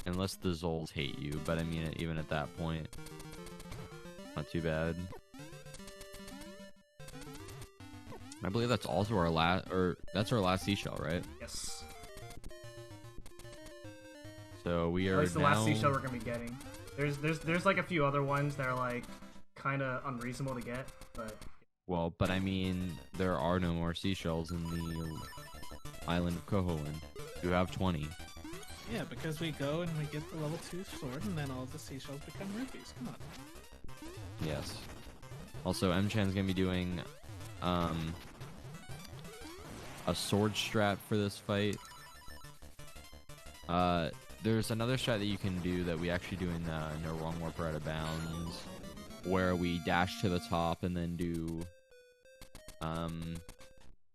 Speaker 3: Unless the Zols hate you, but I mean, even at that point, not too bad. I believe that's also our last, that's our last seashell, right?
Speaker 2: Yes.
Speaker 3: So we are
Speaker 2: At least the
Speaker 3: now...
Speaker 2: last seashell we're gonna be getting. There's like a few other ones that are like kind of unreasonable to get, but.
Speaker 3: Well, but I mean, there are no more seashells in the island of Koholin. You have 20.
Speaker 1: Yeah, because we go and we get the level 2 sword, and then all the seashells become rupees. Come on.
Speaker 3: Yes. Also, Mchan's gonna be doing a sword strat for this fight. There's another strat that you can do that we actually do in No Wrong Warper Out of Bounds, where we dash to the top and then do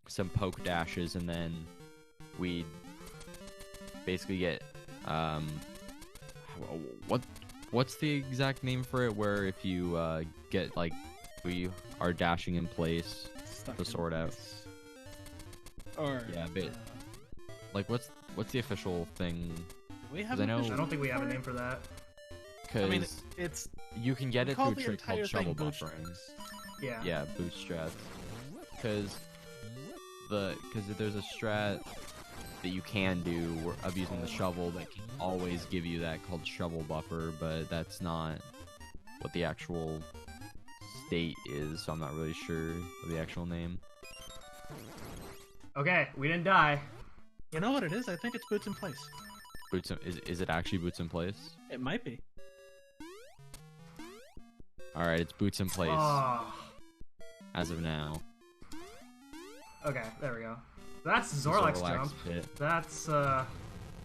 Speaker 3: some poke dashes, and then we basically get what's the exact name for it, where if you get like we are dashing in place,
Speaker 1: Stuck
Speaker 3: the
Speaker 1: in
Speaker 3: sword out.
Speaker 1: place. Or
Speaker 3: Yeah, but like what's the official thing?
Speaker 1: do we have
Speaker 3: I
Speaker 1: an
Speaker 3: know-
Speaker 1: official
Speaker 2: I don't think we have a
Speaker 1: for it?
Speaker 2: name for that.
Speaker 3: Because
Speaker 1: I mean, it's
Speaker 3: you can get
Speaker 1: we
Speaker 3: it
Speaker 1: call
Speaker 3: through a
Speaker 1: the
Speaker 3: trick called
Speaker 1: entire
Speaker 3: shovel
Speaker 1: thing
Speaker 3: buffering.
Speaker 1: bootstraps.
Speaker 2: Yeah.
Speaker 3: Yeah, boot strats. Because there's a strat that you can do of using the shovel that can always give you that called shovel buffer, but that's not what the actual state is, so I'm not really sure of the actual name.
Speaker 2: Okay, we didn't die.
Speaker 1: You know what it is? I think it's boots in place.
Speaker 3: Is it actually boots in place?
Speaker 1: It might be.
Speaker 3: Alright, it's boots in place
Speaker 2: Oh.
Speaker 3: as of now.
Speaker 2: Okay, there we go. That's Zorlak's jump.
Speaker 3: pit.
Speaker 2: That's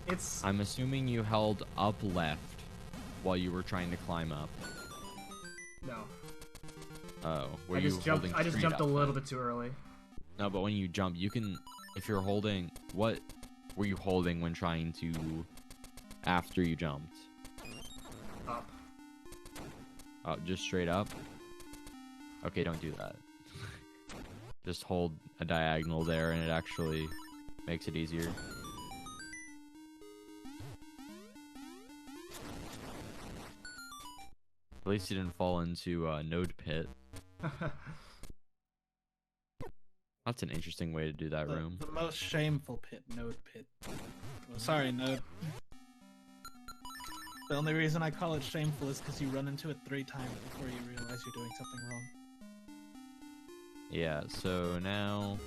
Speaker 2: it's
Speaker 3: I'm assuming you held up left while you were trying to climb up.
Speaker 2: no.
Speaker 3: Oh, were
Speaker 2: I
Speaker 3: you
Speaker 2: just jumped.
Speaker 3: holding
Speaker 2: I just
Speaker 3: straight
Speaker 2: jumped a
Speaker 3: up
Speaker 2: little
Speaker 3: then?
Speaker 2: bit too early.
Speaker 3: No, but when you jump, you can, if you're holding, what were you holding when trying to, after you jumped?
Speaker 2: Up.
Speaker 3: Just straight up? Okay, don't do that. Just hold a diagonal there and it actually makes it easier. At least you didn't fall into Node Pit. That's an interesting way to do that room.
Speaker 1: The most shameful pit, Node Pit. Well, sorry, Node. The only reason I call it shameful is because you run into it 3 times before you realize you're doing something wrong.
Speaker 3: Yeah, so now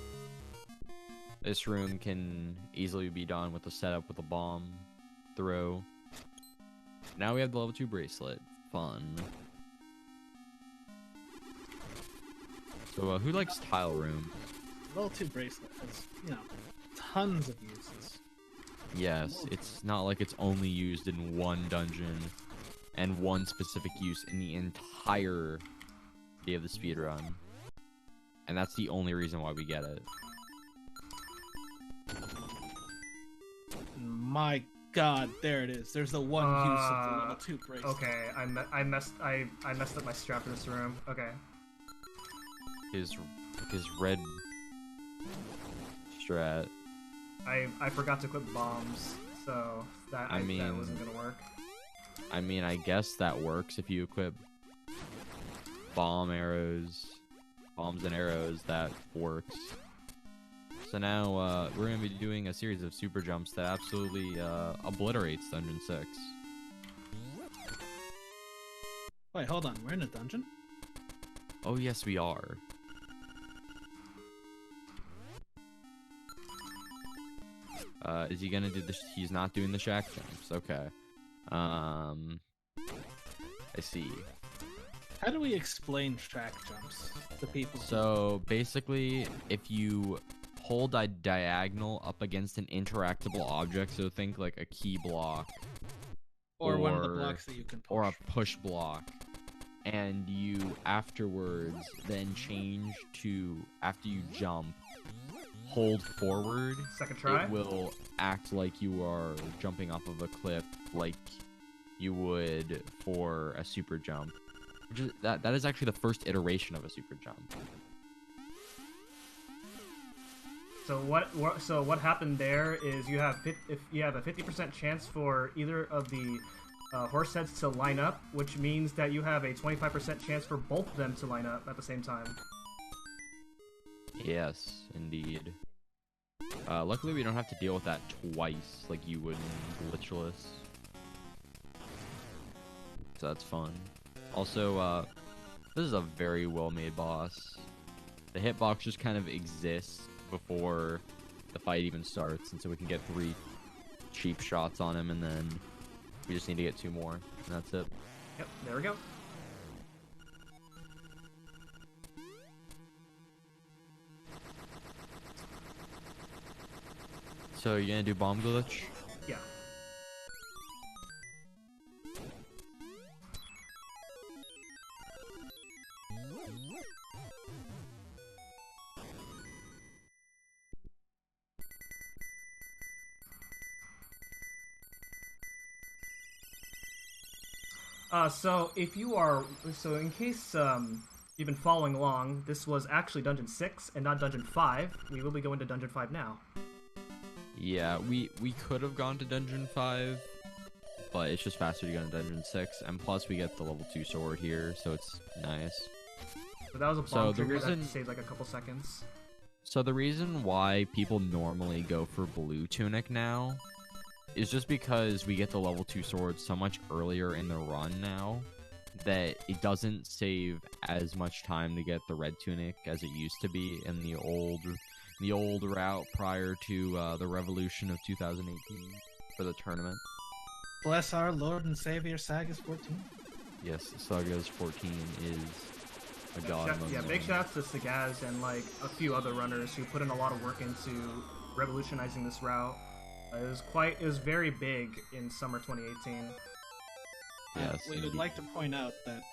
Speaker 3: this room can easily be done with a setup with a bomb throw. Now we have the level 2 bracelet. Fun. So who likes tile room?
Speaker 1: Level 2 bracelet has, you know, tons of uses.
Speaker 3: Yes, it's not like it's only used in one dungeon and one specific use in the entire day of the speedrun. And that's the only reason why we get it.
Speaker 1: My god, there it is. There's the one use of the level 2 bracelet.
Speaker 2: Okay, I messed up my strap for this room. Okay.
Speaker 3: His red strat.
Speaker 2: I forgot to equip bombs, so that
Speaker 3: I mean-
Speaker 2: that wasn't gonna work.
Speaker 3: I mean, I guess that works if you equip bombs and arrows, that works. So now, we're gonna be doing a series of super jumps that absolutely, obliterates Dungeon 6.
Speaker 1: Wait, hold on. We're in a dungeon?
Speaker 3: Oh yes, we are. Is he gonna do this? He's not doing the shack jumps. Okay. I see.
Speaker 1: How do we explain track jumps to people?
Speaker 3: So basically, if you hold a diagonal up against an interactable object, so think like a key block
Speaker 1: or one of the
Speaker 3: or-
Speaker 1: blocks that you can push.
Speaker 3: or a push block, and you afterwards then change to, after you jump, hold forward,
Speaker 2: Second try.
Speaker 3: it will act like you are jumping off of a cliff, like you would for a super jump. Which is, that is actually the first iteration of a super jump.
Speaker 2: So what happened there is you have if you have a 50% chance for either of the horse heads to line up, which means that you have a 25% chance for both of them to line up at the same time.
Speaker 3: Yes, indeed. Luckily, we don't have to deal with that twice like you would in Glitchless. So that's fun. Also, this is a very well-made boss. The hitbox just kind of exists before the fight even starts, and so we can get 3 cheap shots on him, and then we just need to get 2 more, and that's it.
Speaker 2: Yep, there we go.
Speaker 3: So you're gonna do bomb glitch?
Speaker 2: Yeah. So in case you've been following along, this was actually Dungeon 6 and not Dungeon 5. We will be going to Dungeon 5 now.
Speaker 3: Yeah, we could have gone to Dungeon 5, but it's just faster to go to Dungeon 6, and plus we get the level 2 sword here, so it's nice.
Speaker 2: So that was a bomb trigger that saved like a couple seconds.
Speaker 3: So the reason why people normally go for Blue Tunic now is just because we get the level 2 sword so much earlier in the run now that it doesn't save as much time to get the Red Tunic as it used to be in the old route prior to the revolution of 2018 for the tournament.
Speaker 1: Bless our Lord and Savior, Sagas 14.
Speaker 3: Yes, Sagas 14 is a god.
Speaker 2: Yeah, big shouts to Sagaz and like a few other runners who put in a lot of work into revolutionizing this route. It was very big in summer 2018.
Speaker 3: Yes,
Speaker 1: we would like to point out that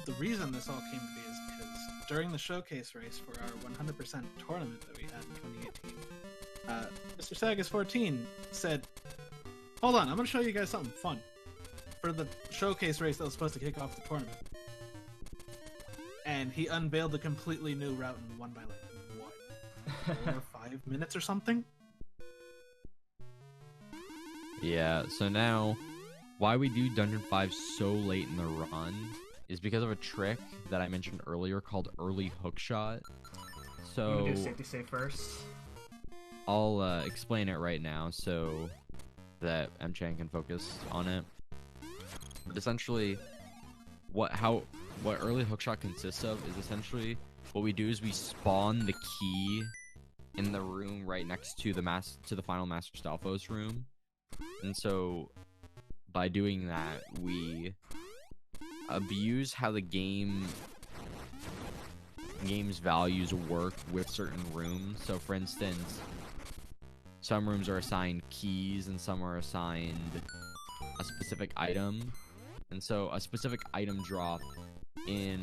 Speaker 1: the reason this all came to be is because during the showcase race for our 100% tournament that we had in 2018, Mr. Sagas 14 said, "Hold on, I'm going to show you guys something fun for the showcase race that was supposed to kick off the tournament." And he unveiled a completely new route and won by like, what, 4 or 5 minutes or something?
Speaker 3: Yeah, so now, why we do Dungeon 5 so late in the run is because of a trick that I mentioned earlier called early hookshot. So
Speaker 2: I'm gonna do safety save first.
Speaker 3: I'll explain it right now so that Mchan can focus on it. But essentially, what early hookshot consists of is essentially what we do is we spawn the key in the room right next to the final Master Stalfos room. And so, by doing that, we abuse how the game's values work with certain rooms. So, for instance, some rooms are assigned keys and some are assigned a specific item. And so, a specific item drop in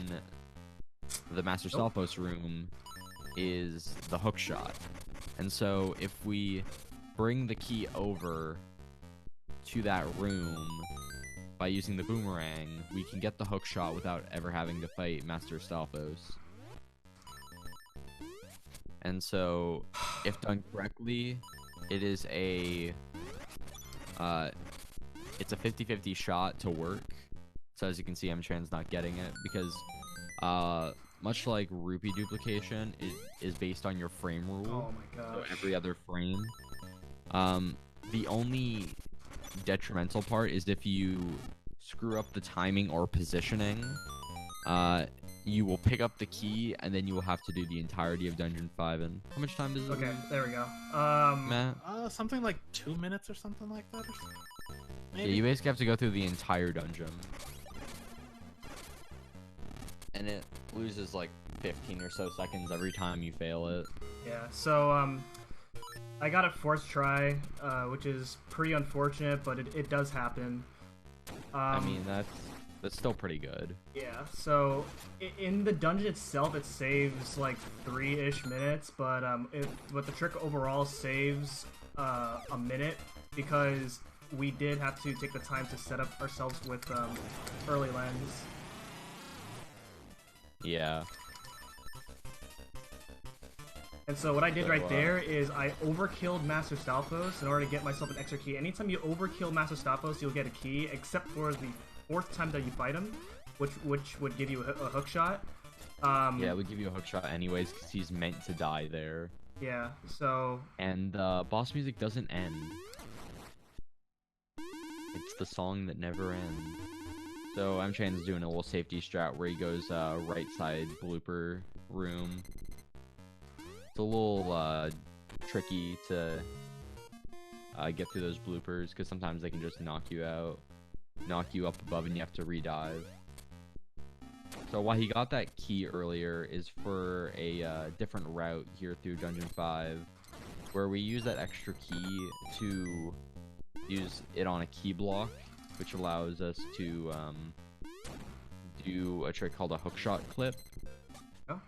Speaker 3: the Master Stalfos room is the hookshot. And so, if we bring the key over to that room by using the boomerang, we can get the hook shot without ever having to fight Master Stalfos. And so, if done correctly, it is a 50-50 shot to work. So as you can see, Mchan's not getting it because much like Rupee Duplication, it is based on your frame rule.
Speaker 2: Oh my gosh.
Speaker 3: So every other frame. The only detrimental part is if you screw up the timing or positioning, you will pick up the key and then you will have to do the entirety of Dungeon 5 in. How much time is it?
Speaker 2: Okay, there we go.
Speaker 3: Matt?
Speaker 1: Something like 2 minutes or something like that. Or something. Maybe.
Speaker 3: Yeah, you basically have to go through the entire dungeon. And it loses like 15 or so seconds every time you fail it.
Speaker 2: Yeah, so, I got it fourth try, which is pretty unfortunate, but it does happen.
Speaker 3: I mean, That's still pretty good.
Speaker 2: Yeah, so in the dungeon itself, it saves like 3-ish minutes, but the trick overall saves a minute because we did have to take the time to set up ourselves with early lens.
Speaker 3: Yeah.
Speaker 2: And so what I did right there is I overkilled Master Stalfos in order to get myself an extra key. Anytime you overkill Master Stalfos, you'll get a key, except for the 4th time that you fight him, which would give you a hook shot.
Speaker 3: Yeah, it would give you a hook shot anyways, because he's meant to die there.
Speaker 2: Yeah, so...
Speaker 3: And boss music doesn't end. It's the song that never ends. So Mchan's doing a little safety strat where he goes right side blooper room. It's a little tricky to get through those bloopers, because sometimes they can just knock you out. Knock you up above and you have to redive. So why he got that key earlier is for a different route here through Dungeon 5, where we use that extra key to use it on a key block, which allows us to do a trick called a hookshot clip.
Speaker 2: Oh.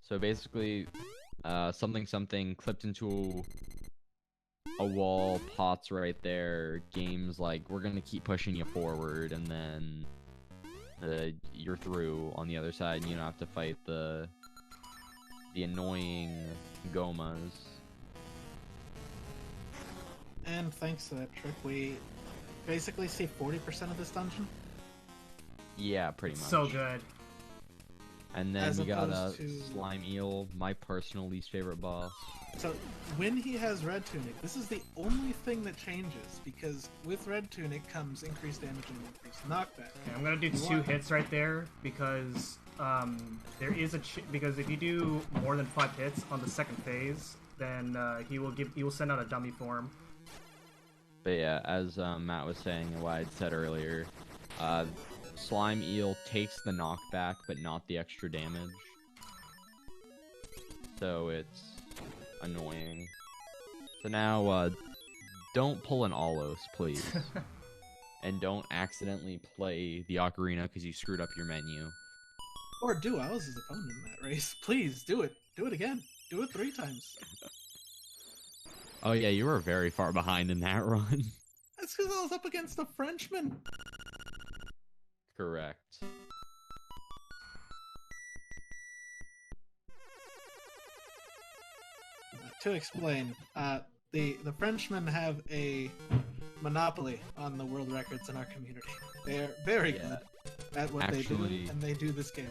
Speaker 3: So basically, something clipped into a wall, pots right there, games like, we're gonna keep pushing you forward, and then you're through on the other side, and you don't have to fight the annoying Gomas.
Speaker 1: And thanks to that trick, we basically see 40% of this dungeon.
Speaker 3: Yeah, pretty much.
Speaker 2: So good.
Speaker 3: And then
Speaker 1: As
Speaker 3: we got a
Speaker 1: opposed to-
Speaker 3: Slime Eel, my personal least favorite boss.
Speaker 1: So when he has Red Tunic, this is the only thing that changes, because with Red Tunic comes increased damage and increased knockback.
Speaker 2: Okay, I'm gonna do 2 hits right there because there is because if you do more than 5 hits on the second phase, then he will send out a dummy form.
Speaker 3: But yeah, as Matt was saying and what I'd said earlier, Slime Eel takes the knockback, but not the extra damage. So it's annoying. So now, don't pull an Alos, please. And don't accidentally play the Ocarina because you screwed up your menu.
Speaker 1: Or do. I was his opponent in that race. Please, do it. Do it again. Do it 3 times.
Speaker 3: Oh yeah, you were very far behind in that run.
Speaker 1: That's because I was up against a Frenchman.
Speaker 3: Correct.
Speaker 1: To explain, the Frenchmen have a monopoly on the world records in our community. They're very good at what they do, and they do this game.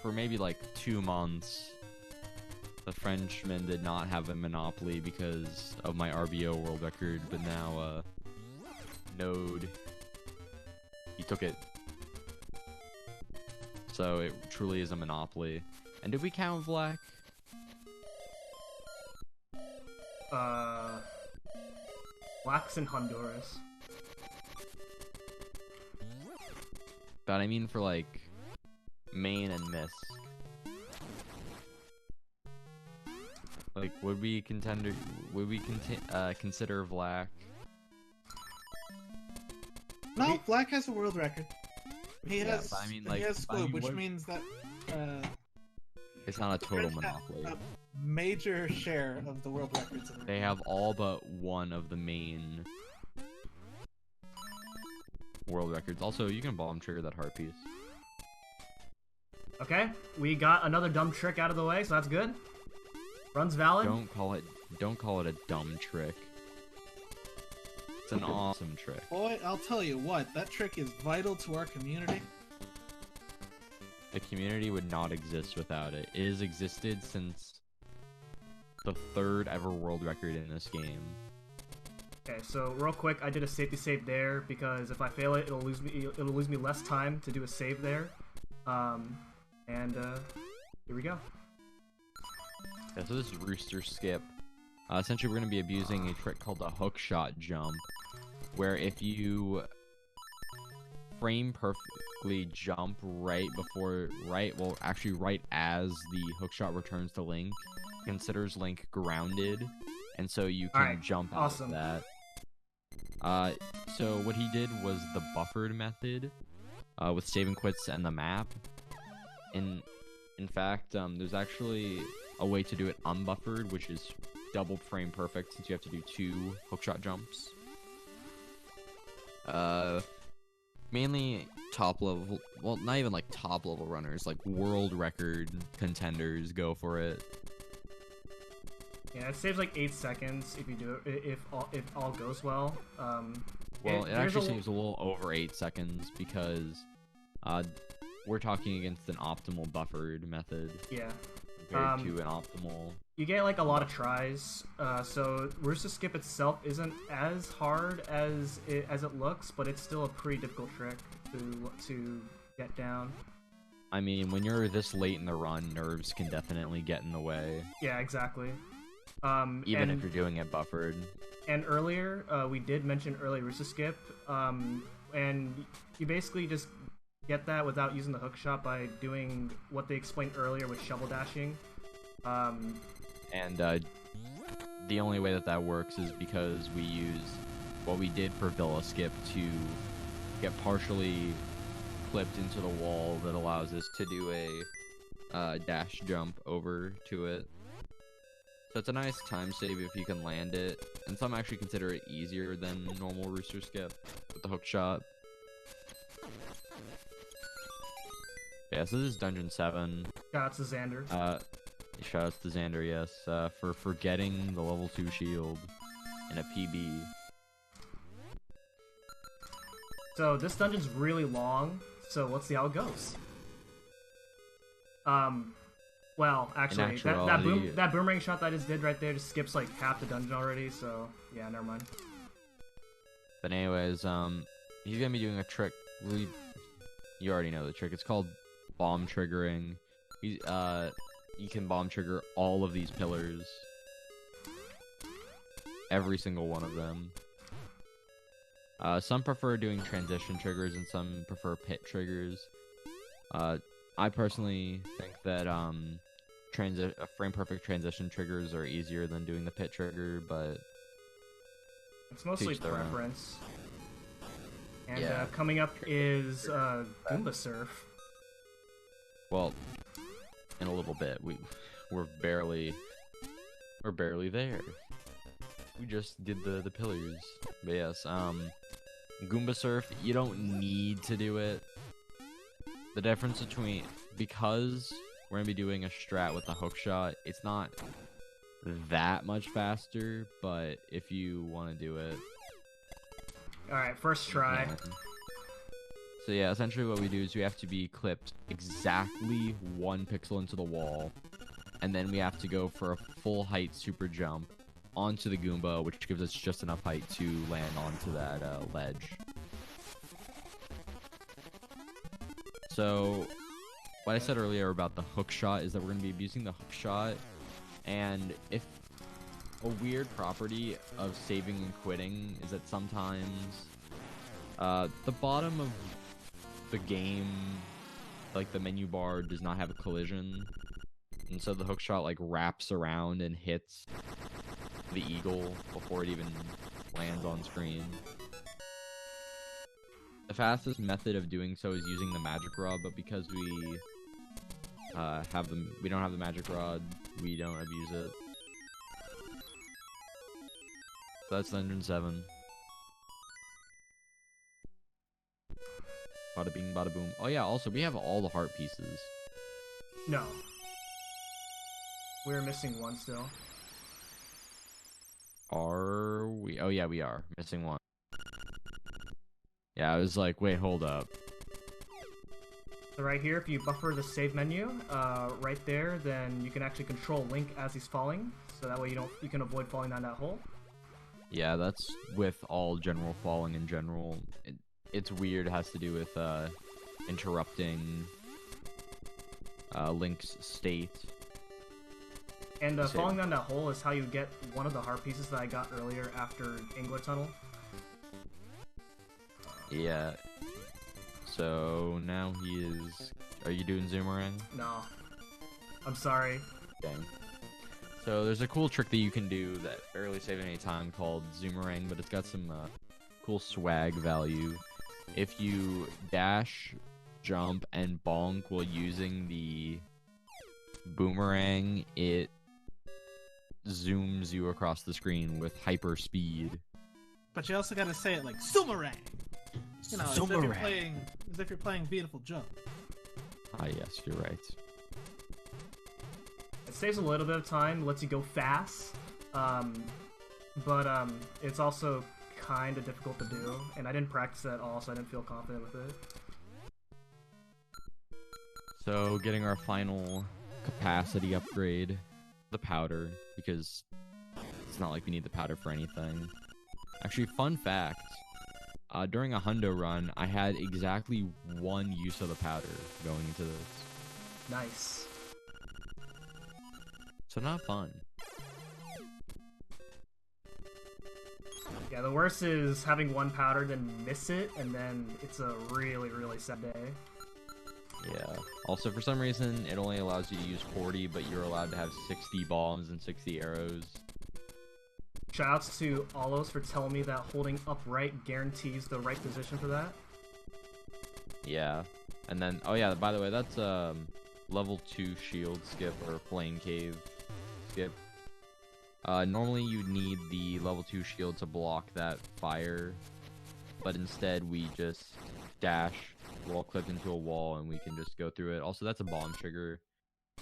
Speaker 3: For maybe like 2 months, the Frenchmen did not have a monopoly because of my RBO world record, but now, Node, he took it. So it truly is a monopoly. And did we count Vlak?
Speaker 2: Wax in Honduras.
Speaker 3: But I mean for like Maine and Misk. Like, would we consider Vlak?
Speaker 1: No, Black has a world record. He
Speaker 3: Yeah,
Speaker 1: has.
Speaker 3: but I mean,
Speaker 1: he
Speaker 3: like,
Speaker 1: has
Speaker 3: I mean,
Speaker 1: Squib, which
Speaker 3: what-
Speaker 1: means that
Speaker 3: It's not a total
Speaker 1: French have
Speaker 3: monopoly.
Speaker 1: a major share of the world records. In the
Speaker 3: They have all but one of the main world records. Also, you can bomb trigger that heart piece.
Speaker 2: Okay, we got another dumb trick out of the way, so that's good. Run's valid.
Speaker 3: Don't call it a dumb trick. It's an awesome trick.
Speaker 1: Boy, I'll tell you what, that trick is vital to our community.
Speaker 3: The community would not exist without it. It has existed since the 3rd ever world record in this game.
Speaker 2: Okay, so real quick, I did a safety save there because if I fail it, it'll lose me less time to do a save there. Here we go.
Speaker 3: Yeah, so this is Rooster Skip. Essentially, we're going to be abusing a trick called the hookshot jump, where if you frame perfectly jump right as the hookshot returns to Link, considers Link grounded, and so you can jump out of that. So what he did was the buffered method, with save and quits and the map. In fact, there's actually a way to do it unbuffered, which is double frame perfect since you have to do 2 hookshot jumps. Mainly top level, well, not even like top level runners, like world record contenders go for it.
Speaker 2: Yeah, it saves like 8 seconds if you do it, if all goes well.
Speaker 3: Well, it actually saves a little over 8 seconds because we're talking against an optimal buffered method.
Speaker 2: Yeah.
Speaker 3: Compared to an optimal.
Speaker 2: You get like a lot of tries, so Rooster Skip itself isn't as hard as it looks, but it's still a pretty difficult trick to get down.
Speaker 3: I mean, when you're this late in the run, nerves can definitely get in the way.
Speaker 2: Yeah, exactly.
Speaker 3: Even if you're doing it buffered.
Speaker 2: And earlier, we did mention early Rooster Skip, and you basically just get that without using the hookshot by doing what they explained earlier with shovel dashing.
Speaker 3: And the only way that works is because we use what we did for Villa Skip to get partially clipped into the wall that allows us to do a dash jump over to it. So it's a nice time save if you can land it, and some actually consider it easier than normal Rooster Skip with the hookshot. Yeah, so this is Dungeon 7.
Speaker 2: Shout out to Xander.
Speaker 3: Shout out to Xander, yes, for getting the level 2 shield and a PB.
Speaker 2: So this dungeon's really long, so let's see how it goes. Well, actually, that boomerang shot that I just did right there just skips like half the dungeon already, so yeah, never mind.
Speaker 3: But anyways, he's gonna be doing a trick. You already know the trick. It's called bomb triggering. You can bomb trigger all of these pillars. Every single one of them. Some prefer doing transition triggers and some prefer pit triggers. I personally think that frame perfect transition triggers are easier than doing the pit trigger, but
Speaker 2: it's mostly preference. And
Speaker 3: yeah.
Speaker 2: Coming up is Goomba Surf.
Speaker 3: Well, in a little bit, we're barely there. We just did the pillars. But yes, Goomba Surf, you don't need to do it. The difference between, because we're gonna be doing a strat with the hookshot, it's not that much faster, but if you want to do it.
Speaker 2: Alright, first try.
Speaker 3: So yeah, essentially what we do is we have to be clipped exactly 1 pixel into the wall, and then we have to go for a full height super jump onto the Goomba, which gives us just enough height to land onto that ledge. So, what I said earlier about the hook shot is that we're going to be abusing the hook shot, and if a weird property of saving and quitting is that sometimes the bottom of the game, like the menu bar, does not have a collision, and so the hook shot like wraps around and hits the eagle before it even lands on screen. The fastest method of doing so is using the magic rod, but because we don't have the magic rod, we don't abuse it. So that's Dungeon 7. Bada bing, bada boom. Oh yeah, also we have all the heart pieces.
Speaker 2: No. We're missing one still.
Speaker 3: Are we? Oh yeah, we are. Missing one. Yeah, I was like, wait, hold up.
Speaker 2: So right here, if you buffer the save menu, right there, then you can actually control Link as he's falling, so that way you can avoid falling down that hole.
Speaker 3: Yeah, that's with all general falling in general. It's weird. It has to do with interrupting Link's state.
Speaker 2: And falling down that hole is how you get one of the heart pieces that I got earlier after Angler Tunnel.
Speaker 3: Yeah. So now he is. Are you doing Zoomerang?
Speaker 2: No. I'm sorry.
Speaker 3: Dang. So there's a cool trick that you can do that barely saves any time called Zoomerang, but it's got some cool swag value. If you dash, jump, and bonk while using the boomerang, it zooms you across the screen with hyper speed.
Speaker 1: But you also gotta say it like Sumerang. You know, as if you're playing Beautiful Joe.
Speaker 3: Ah, yes, you're right.
Speaker 2: It saves a little bit of time, lets you go fast, but it's also kind of difficult to do, and I didn't practice it at all, so I didn't feel confident with it.
Speaker 3: So, getting our final capacity upgrade, the powder, because it's not like we need the powder for anything. Actually, fun fact, during a hundo run, I had exactly 1 use of the powder going into this.
Speaker 2: Nice.
Speaker 3: So not fun.
Speaker 2: Yeah, the worst is having 1 powder, then miss it, and then it's a really, really sad day.
Speaker 3: Yeah. Also, for some reason, it only allows you to use 40, but you're allowed to have 60 bombs and 60 arrows.
Speaker 2: Shoutouts to Alos for telling me that holding upright guarantees the right position for that.
Speaker 3: Yeah. And then, oh yeah, by the way, that's level 2 shield skip or Flame Cave skip. Normally you'd need the level 2 shield to block that fire, but instead we just dash, wall clip into a wall, and we can just go through it. Also, that's a bomb trigger.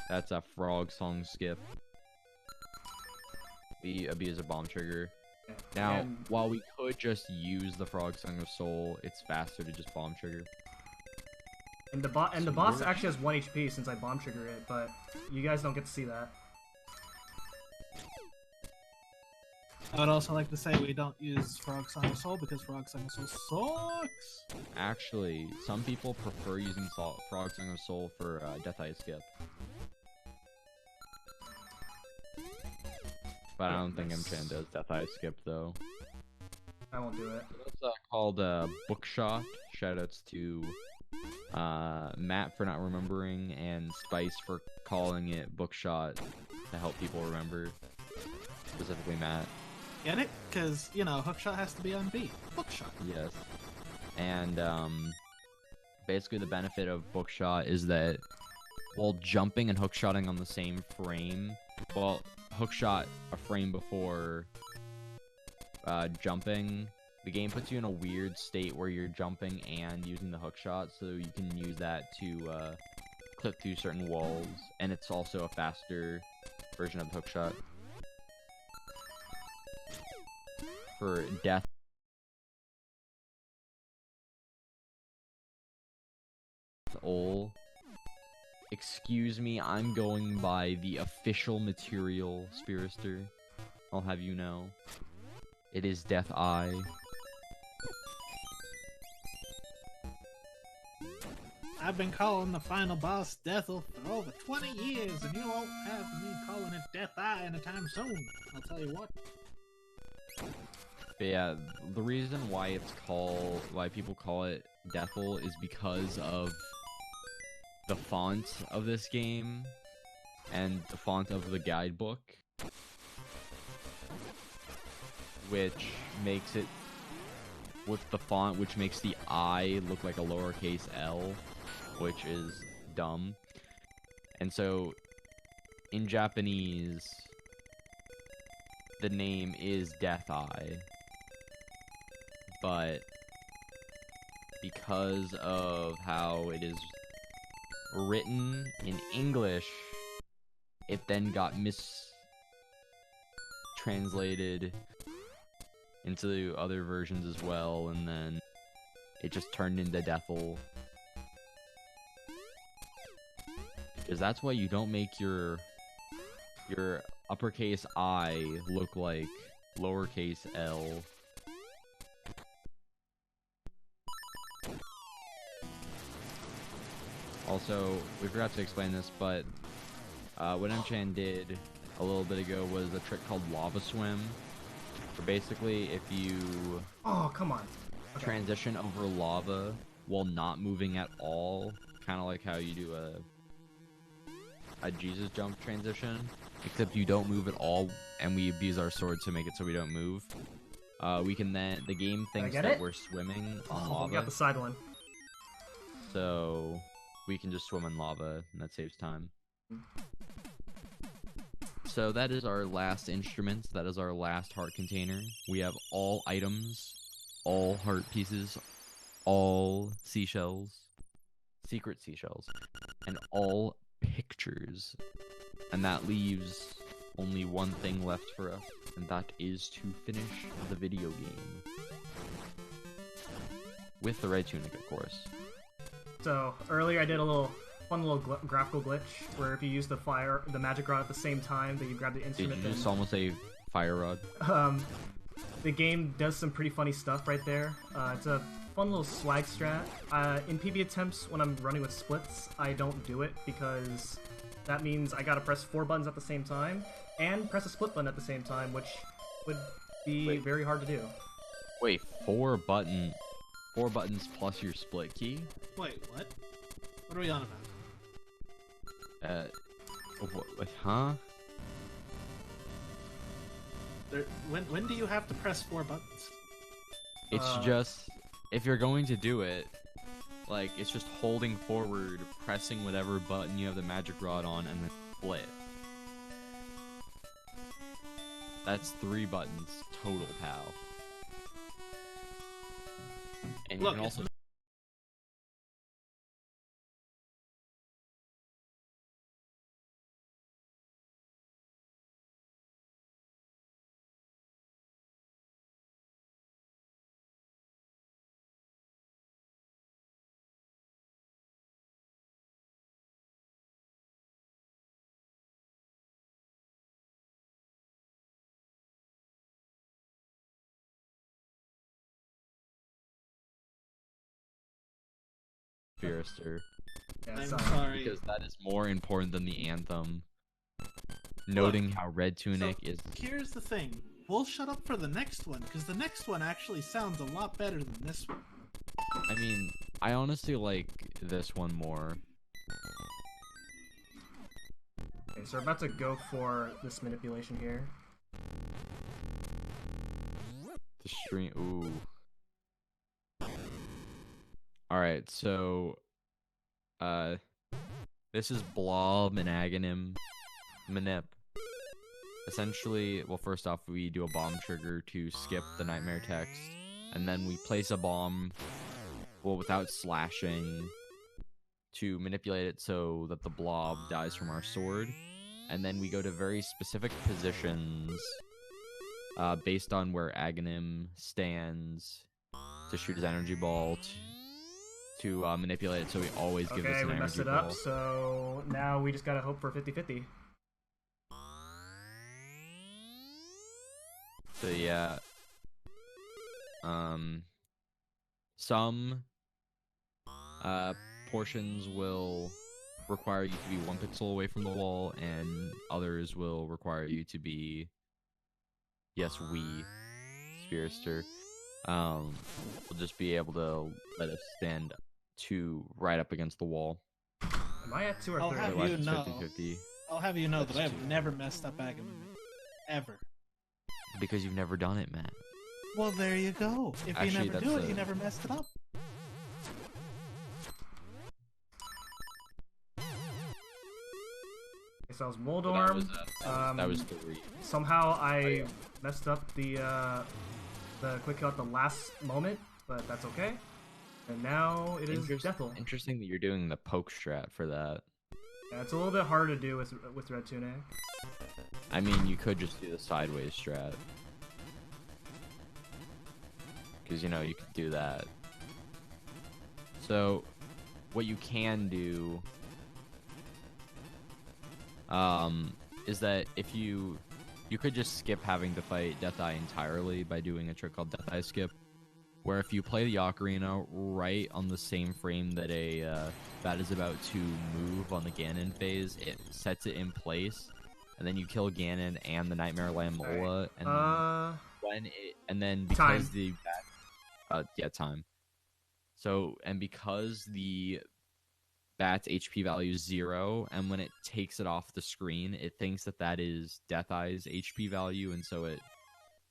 Speaker 3: That's a frog song skip. We abuse a bomb trigger. Now, while we could just use the Frog Song of Soul, it's faster to just bomb trigger.
Speaker 2: And the boss actually has 1 HP since I bomb trigger it, but you guys don't get to see that.
Speaker 1: I would also like to say we don't use Frog Song of Soul because Frog Song of Soul sucks.
Speaker 3: Actually, some people prefer using Frog Song of Soul for Death Eye Skip. But I don't think Mchan does Death Eye Skip, though.
Speaker 2: I won't do it.
Speaker 3: That's called Bookshot. Shoutouts to Matt for not remembering, and Spice for calling it Bookshot to help people remember. Specifically Matt.
Speaker 1: Get it? Because, you know, Hookshot has to be on beat. Bookshot.
Speaker 3: Yes. And, basically the benefit of Bookshot is that while jumping and hookshotting on the same frame, well, hookshot a frame before jumping, the game puts you in a weird state where you're jumping and using the hookshot, so you can use that to clip through certain walls, and it's also a faster version of the hookshot. For death. Excuse me, I'm going by the official material, Spirister. I'll have you know. It is Death Eye.
Speaker 1: I've been calling the final boss Deathel for over 20 years, and you won't have me calling it Death Eye anytime soon. I'll tell you what.
Speaker 3: But yeah, the reason why people call it Deathel is because of the font of this game and the font of the guidebook, which makes it with the font, which makes the I look like a lowercase l, which is dumb. And so in Japanese, the name is Death Eye, but because of how it is written in English, it then got mistranslated into other versions as well, and then it just turned into Deathel. Because that's why you don't make your uppercase I look like lowercase l. Also, we forgot to explain this, but what Mchan did a little bit ago was a trick called Lava Swim. Where basically, if you transition over lava while not moving at all, kind of like how you do a Jesus jump transition, except you don't move at all, and we abuse our sword to make it so we don't move. We can then the game thinks
Speaker 2: get
Speaker 3: that
Speaker 2: it?
Speaker 3: we're swimming on
Speaker 2: Oh, we got
Speaker 3: lava,
Speaker 2: the side one.
Speaker 3: so we can just swim in lava, and that saves time. So that is our last instrument. That is our last heart container. We have all items, all heart pieces, all seashells, secret seashells, and all pictures. And that leaves only one thing left for us, and that is to finish the video game. With the Red Tunic, of course.
Speaker 2: So earlier I did a fun little graphical glitch where if you use the magic rod at the same time that you grab the
Speaker 3: Did
Speaker 2: instrument,
Speaker 3: you just almost say fire rod?
Speaker 2: the game does some pretty funny stuff right there. It's a fun little swag strat. In PB attempts, when I'm running with splits, I don't do it because that means I gotta press 4 buttons at the same time and press a split button at the same time, which would be very hard to do.
Speaker 3: Wait, 4 buttons plus your split key?
Speaker 1: Wait, what? What are we on about?
Speaker 3: What, huh?
Speaker 1: When do you have to press 4 buttons?
Speaker 3: It's just, if you're going to do it, like, it's just holding forward, pressing whatever button you have the magic rod on, and then split. That's 3 buttons total, pal. And you
Speaker 1: Look,
Speaker 3: can also... Spearster.
Speaker 2: Yeah,
Speaker 1: I'm
Speaker 2: sorry.
Speaker 1: sorry.
Speaker 3: Because that is more important than the anthem. Noting how Red Tunic is...
Speaker 1: Here's the thing. We'll shut up for the next one, because the next one actually sounds a lot better than this one.
Speaker 3: I mean, I honestly like this one more.
Speaker 2: Okay, so we're about to go for this manipulation here.
Speaker 3: The stream... Ooh. Alright, so... This is Blob and Aghanim Manip. Essentially, well, first off, we do a bomb trigger to skip the nightmare text, and then we place a bomb, well, without slashing, to manipulate it so that the blob dies from our sword, and then we go to very specific positions, based on where Aghanim stands, to shoot his energy ball, to manipulate it so he always gives us
Speaker 2: Okay,
Speaker 3: an
Speaker 2: we
Speaker 3: energy
Speaker 2: messed it
Speaker 3: ball.
Speaker 2: up, so now we just gotta hope for 50-50.
Speaker 3: So yeah, some portions will require you to be 1 pixel away from the wall, and others will require you to be, yes, Spearster, will just be able to let us stand right up against the wall.
Speaker 2: Am I at 2 or
Speaker 1: I'll
Speaker 2: 3?
Speaker 1: have
Speaker 3: Otherwise,
Speaker 1: you
Speaker 3: it's
Speaker 1: know.
Speaker 3: 50-50.
Speaker 1: I'll have you know
Speaker 3: That's
Speaker 1: that I have
Speaker 3: true.
Speaker 1: never messed up Aghanim. Ever.
Speaker 3: Because you've never done it, Matt.
Speaker 1: Well, there you go. If
Speaker 3: Actually,
Speaker 1: you never do
Speaker 3: that's
Speaker 1: it,
Speaker 3: a-
Speaker 1: you never messed it up.
Speaker 2: Okay, so I was
Speaker 3: So
Speaker 2: Moldorm.
Speaker 3: that was 3.
Speaker 2: Somehow I
Speaker 3: yeah.
Speaker 2: messed up the quick kill at the last moment, but that's okay. And now it is Deathel.
Speaker 3: Interesting that you're doing the poke strat for that.
Speaker 2: Yeah, it's a little bit harder to do with Red Tunic.
Speaker 3: I mean, you could just do the sideways strat. Because, you know, you could do that. So, what you can do... is that if you could just skip having to fight Death Eye entirely by doing a trick called Death Eye Skip, where if you play the Ocarina right on the same frame that a bat is about to move on the Ganon phase, it sets it in place, and then you kill Ganon and the Nightmare Lamb Mola, and then because
Speaker 2: Time.
Speaker 3: the bat, time. So, and because the bat's HP value is 0, and when it takes it off the screen, it thinks that is Death Eye's HP value, and so it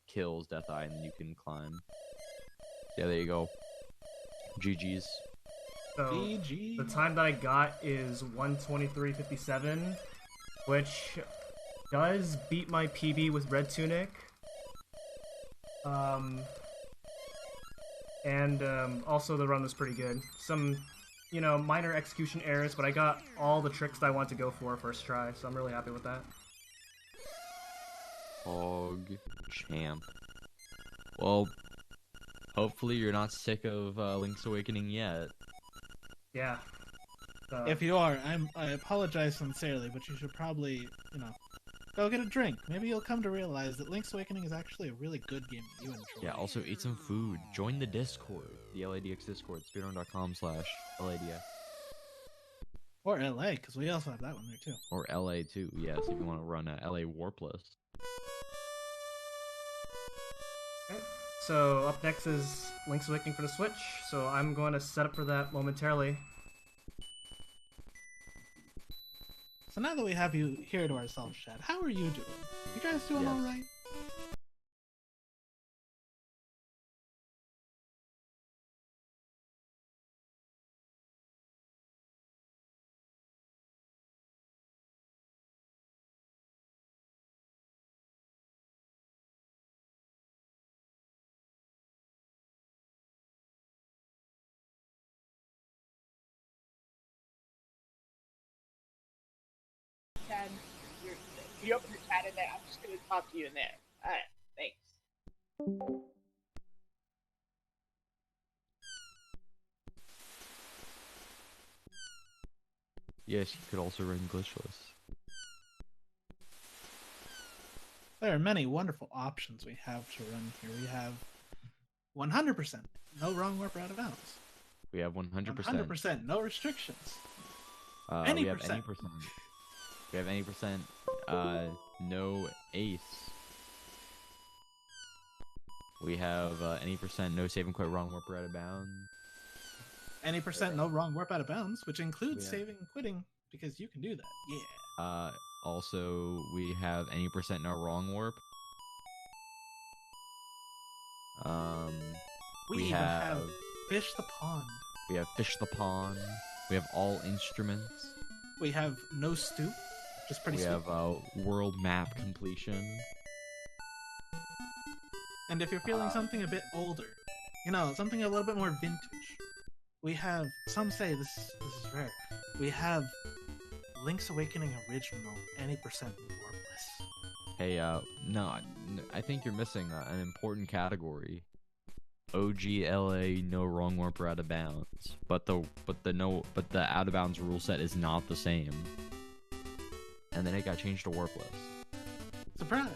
Speaker 3: kills Death Eye, and then you can climb. Yeah, there you go. GG's.
Speaker 2: So
Speaker 1: GG.
Speaker 2: the time that I got is 1:23:57, which does beat my PB with Red Tunic. Also the run was pretty good. Some, minor execution errors, but I got all the tricks that I want to go for first try, so I'm really happy with that.
Speaker 3: Hog champ. Well, hopefully you're not sick of Link's Awakening yet.
Speaker 2: Yeah.
Speaker 1: If you are, I apologize sincerely, but you should probably, go get a drink. Maybe you'll come to realize that Link's Awakening is actually a really good game that you enjoy.
Speaker 3: Yeah, also eat some food. Join the Discord, the LADX Discord, speedrun.com/LADX.
Speaker 1: Or LA, because we also have that one there too.
Speaker 3: Or LA too, yes, if you want to run a LA Warpless.
Speaker 2: Okay. So up next is Link's Awakening for the Switch, so I'm going to set up for that momentarily.
Speaker 1: So now that we have you here to ourselves, Chad, how are you doing? You guys doing
Speaker 3: Yes.
Speaker 1: alright?
Speaker 4: Chad, you open the chat in there. I'm just gonna talk to you in there. Alright, thanks.
Speaker 3: Yes, you could also run glitchless.
Speaker 1: There are many wonderful options we have to run here. We have 100%, no wrong warp or out of bounds.
Speaker 3: We have 100%.
Speaker 1: 100%, no restrictions.
Speaker 3: We have any percent. We have any percent. No ace. We have any percent. No saving quite wrong warp or out of bounds.
Speaker 1: Any percent, no wrong warp out of bounds, which includes
Speaker 3: Yeah.
Speaker 1: saving and quitting, because you can do that. Yeah.
Speaker 3: Also, we have any percent no wrong warp.
Speaker 1: We even have Fish the Pond.
Speaker 3: We have Fish the Pond. We have all instruments.
Speaker 1: We have no stoop, just pretty
Speaker 3: We
Speaker 1: sweet.
Speaker 3: have world map completion.
Speaker 1: And if you're feeling something a bit older, something a little bit more vintage, we have, some say this is rare, we have Link's Awakening Original, any percent warpless.
Speaker 3: Hey, no, I think you're missing an important category. OGLA no wrong warp or out of bounds, but the out of bounds rule set is not the same, and then it got changed to warpless.
Speaker 1: Surprise!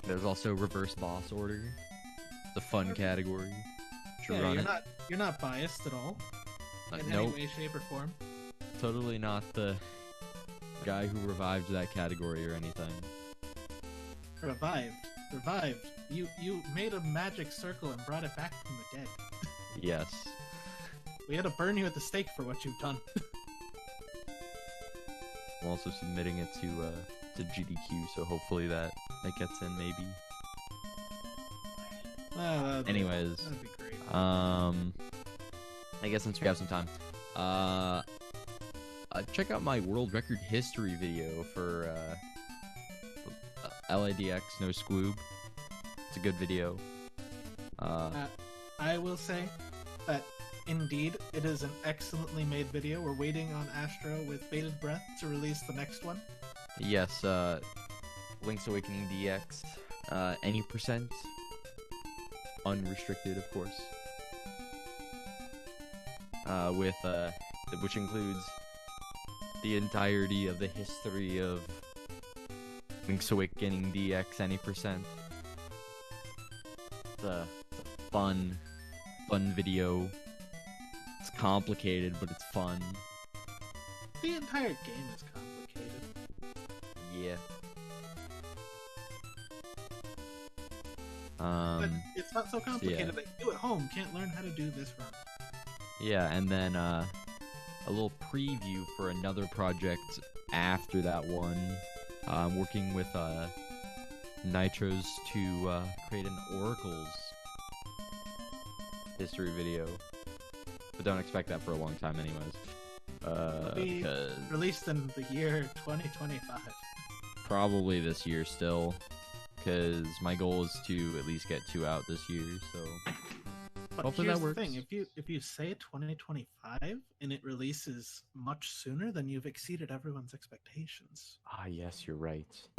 Speaker 3: There's also reverse boss order. It's a fun category. Should
Speaker 1: Yeah,
Speaker 3: run
Speaker 1: you're not biased at all, in
Speaker 3: nope,
Speaker 1: any way, shape, or form.
Speaker 3: totally not the guy who revived that category or anything.
Speaker 1: Revived. You made a magic circle and brought it back from the dead.
Speaker 3: Yes.
Speaker 1: We had to burn you at the stake for what you've done.
Speaker 3: I'm also submitting it to GDQ, so hopefully that gets in maybe. Anyways,
Speaker 1: that'd be great.
Speaker 3: I guess since we have some time, check out my world record history video for LADX No Squoob. It's a good video.
Speaker 1: I will say that indeed it is an excellently made video. We're waiting on Astro with bated breath to release the next one.
Speaker 3: Yes, Link's Awakening DX, any percent, unrestricted, of course. Which includes the entirety of the history of Link's Awakening DX, any percent. It's a fun video. It's complicated, but it's fun.
Speaker 1: The entire game is complicated.
Speaker 3: Yeah.
Speaker 1: But it's not so complicated that you at home can't learn how to do this run.
Speaker 3: Yeah, and then a little preview for another project after that one. I'm working with Nitros to create an Oracle's history video. But don't expect that for a long time anyways.
Speaker 1: It'll be
Speaker 3: Because
Speaker 1: released in the year 2025.
Speaker 3: probably this year still. Because my goal is to at least get 2 out this year, so...
Speaker 1: But
Speaker 3: Hopefully
Speaker 1: here's
Speaker 3: that works.
Speaker 1: the thing: if you say 2025 and it releases much sooner, then you've exceeded everyone's expectations.
Speaker 3: Ah, yes, you're right.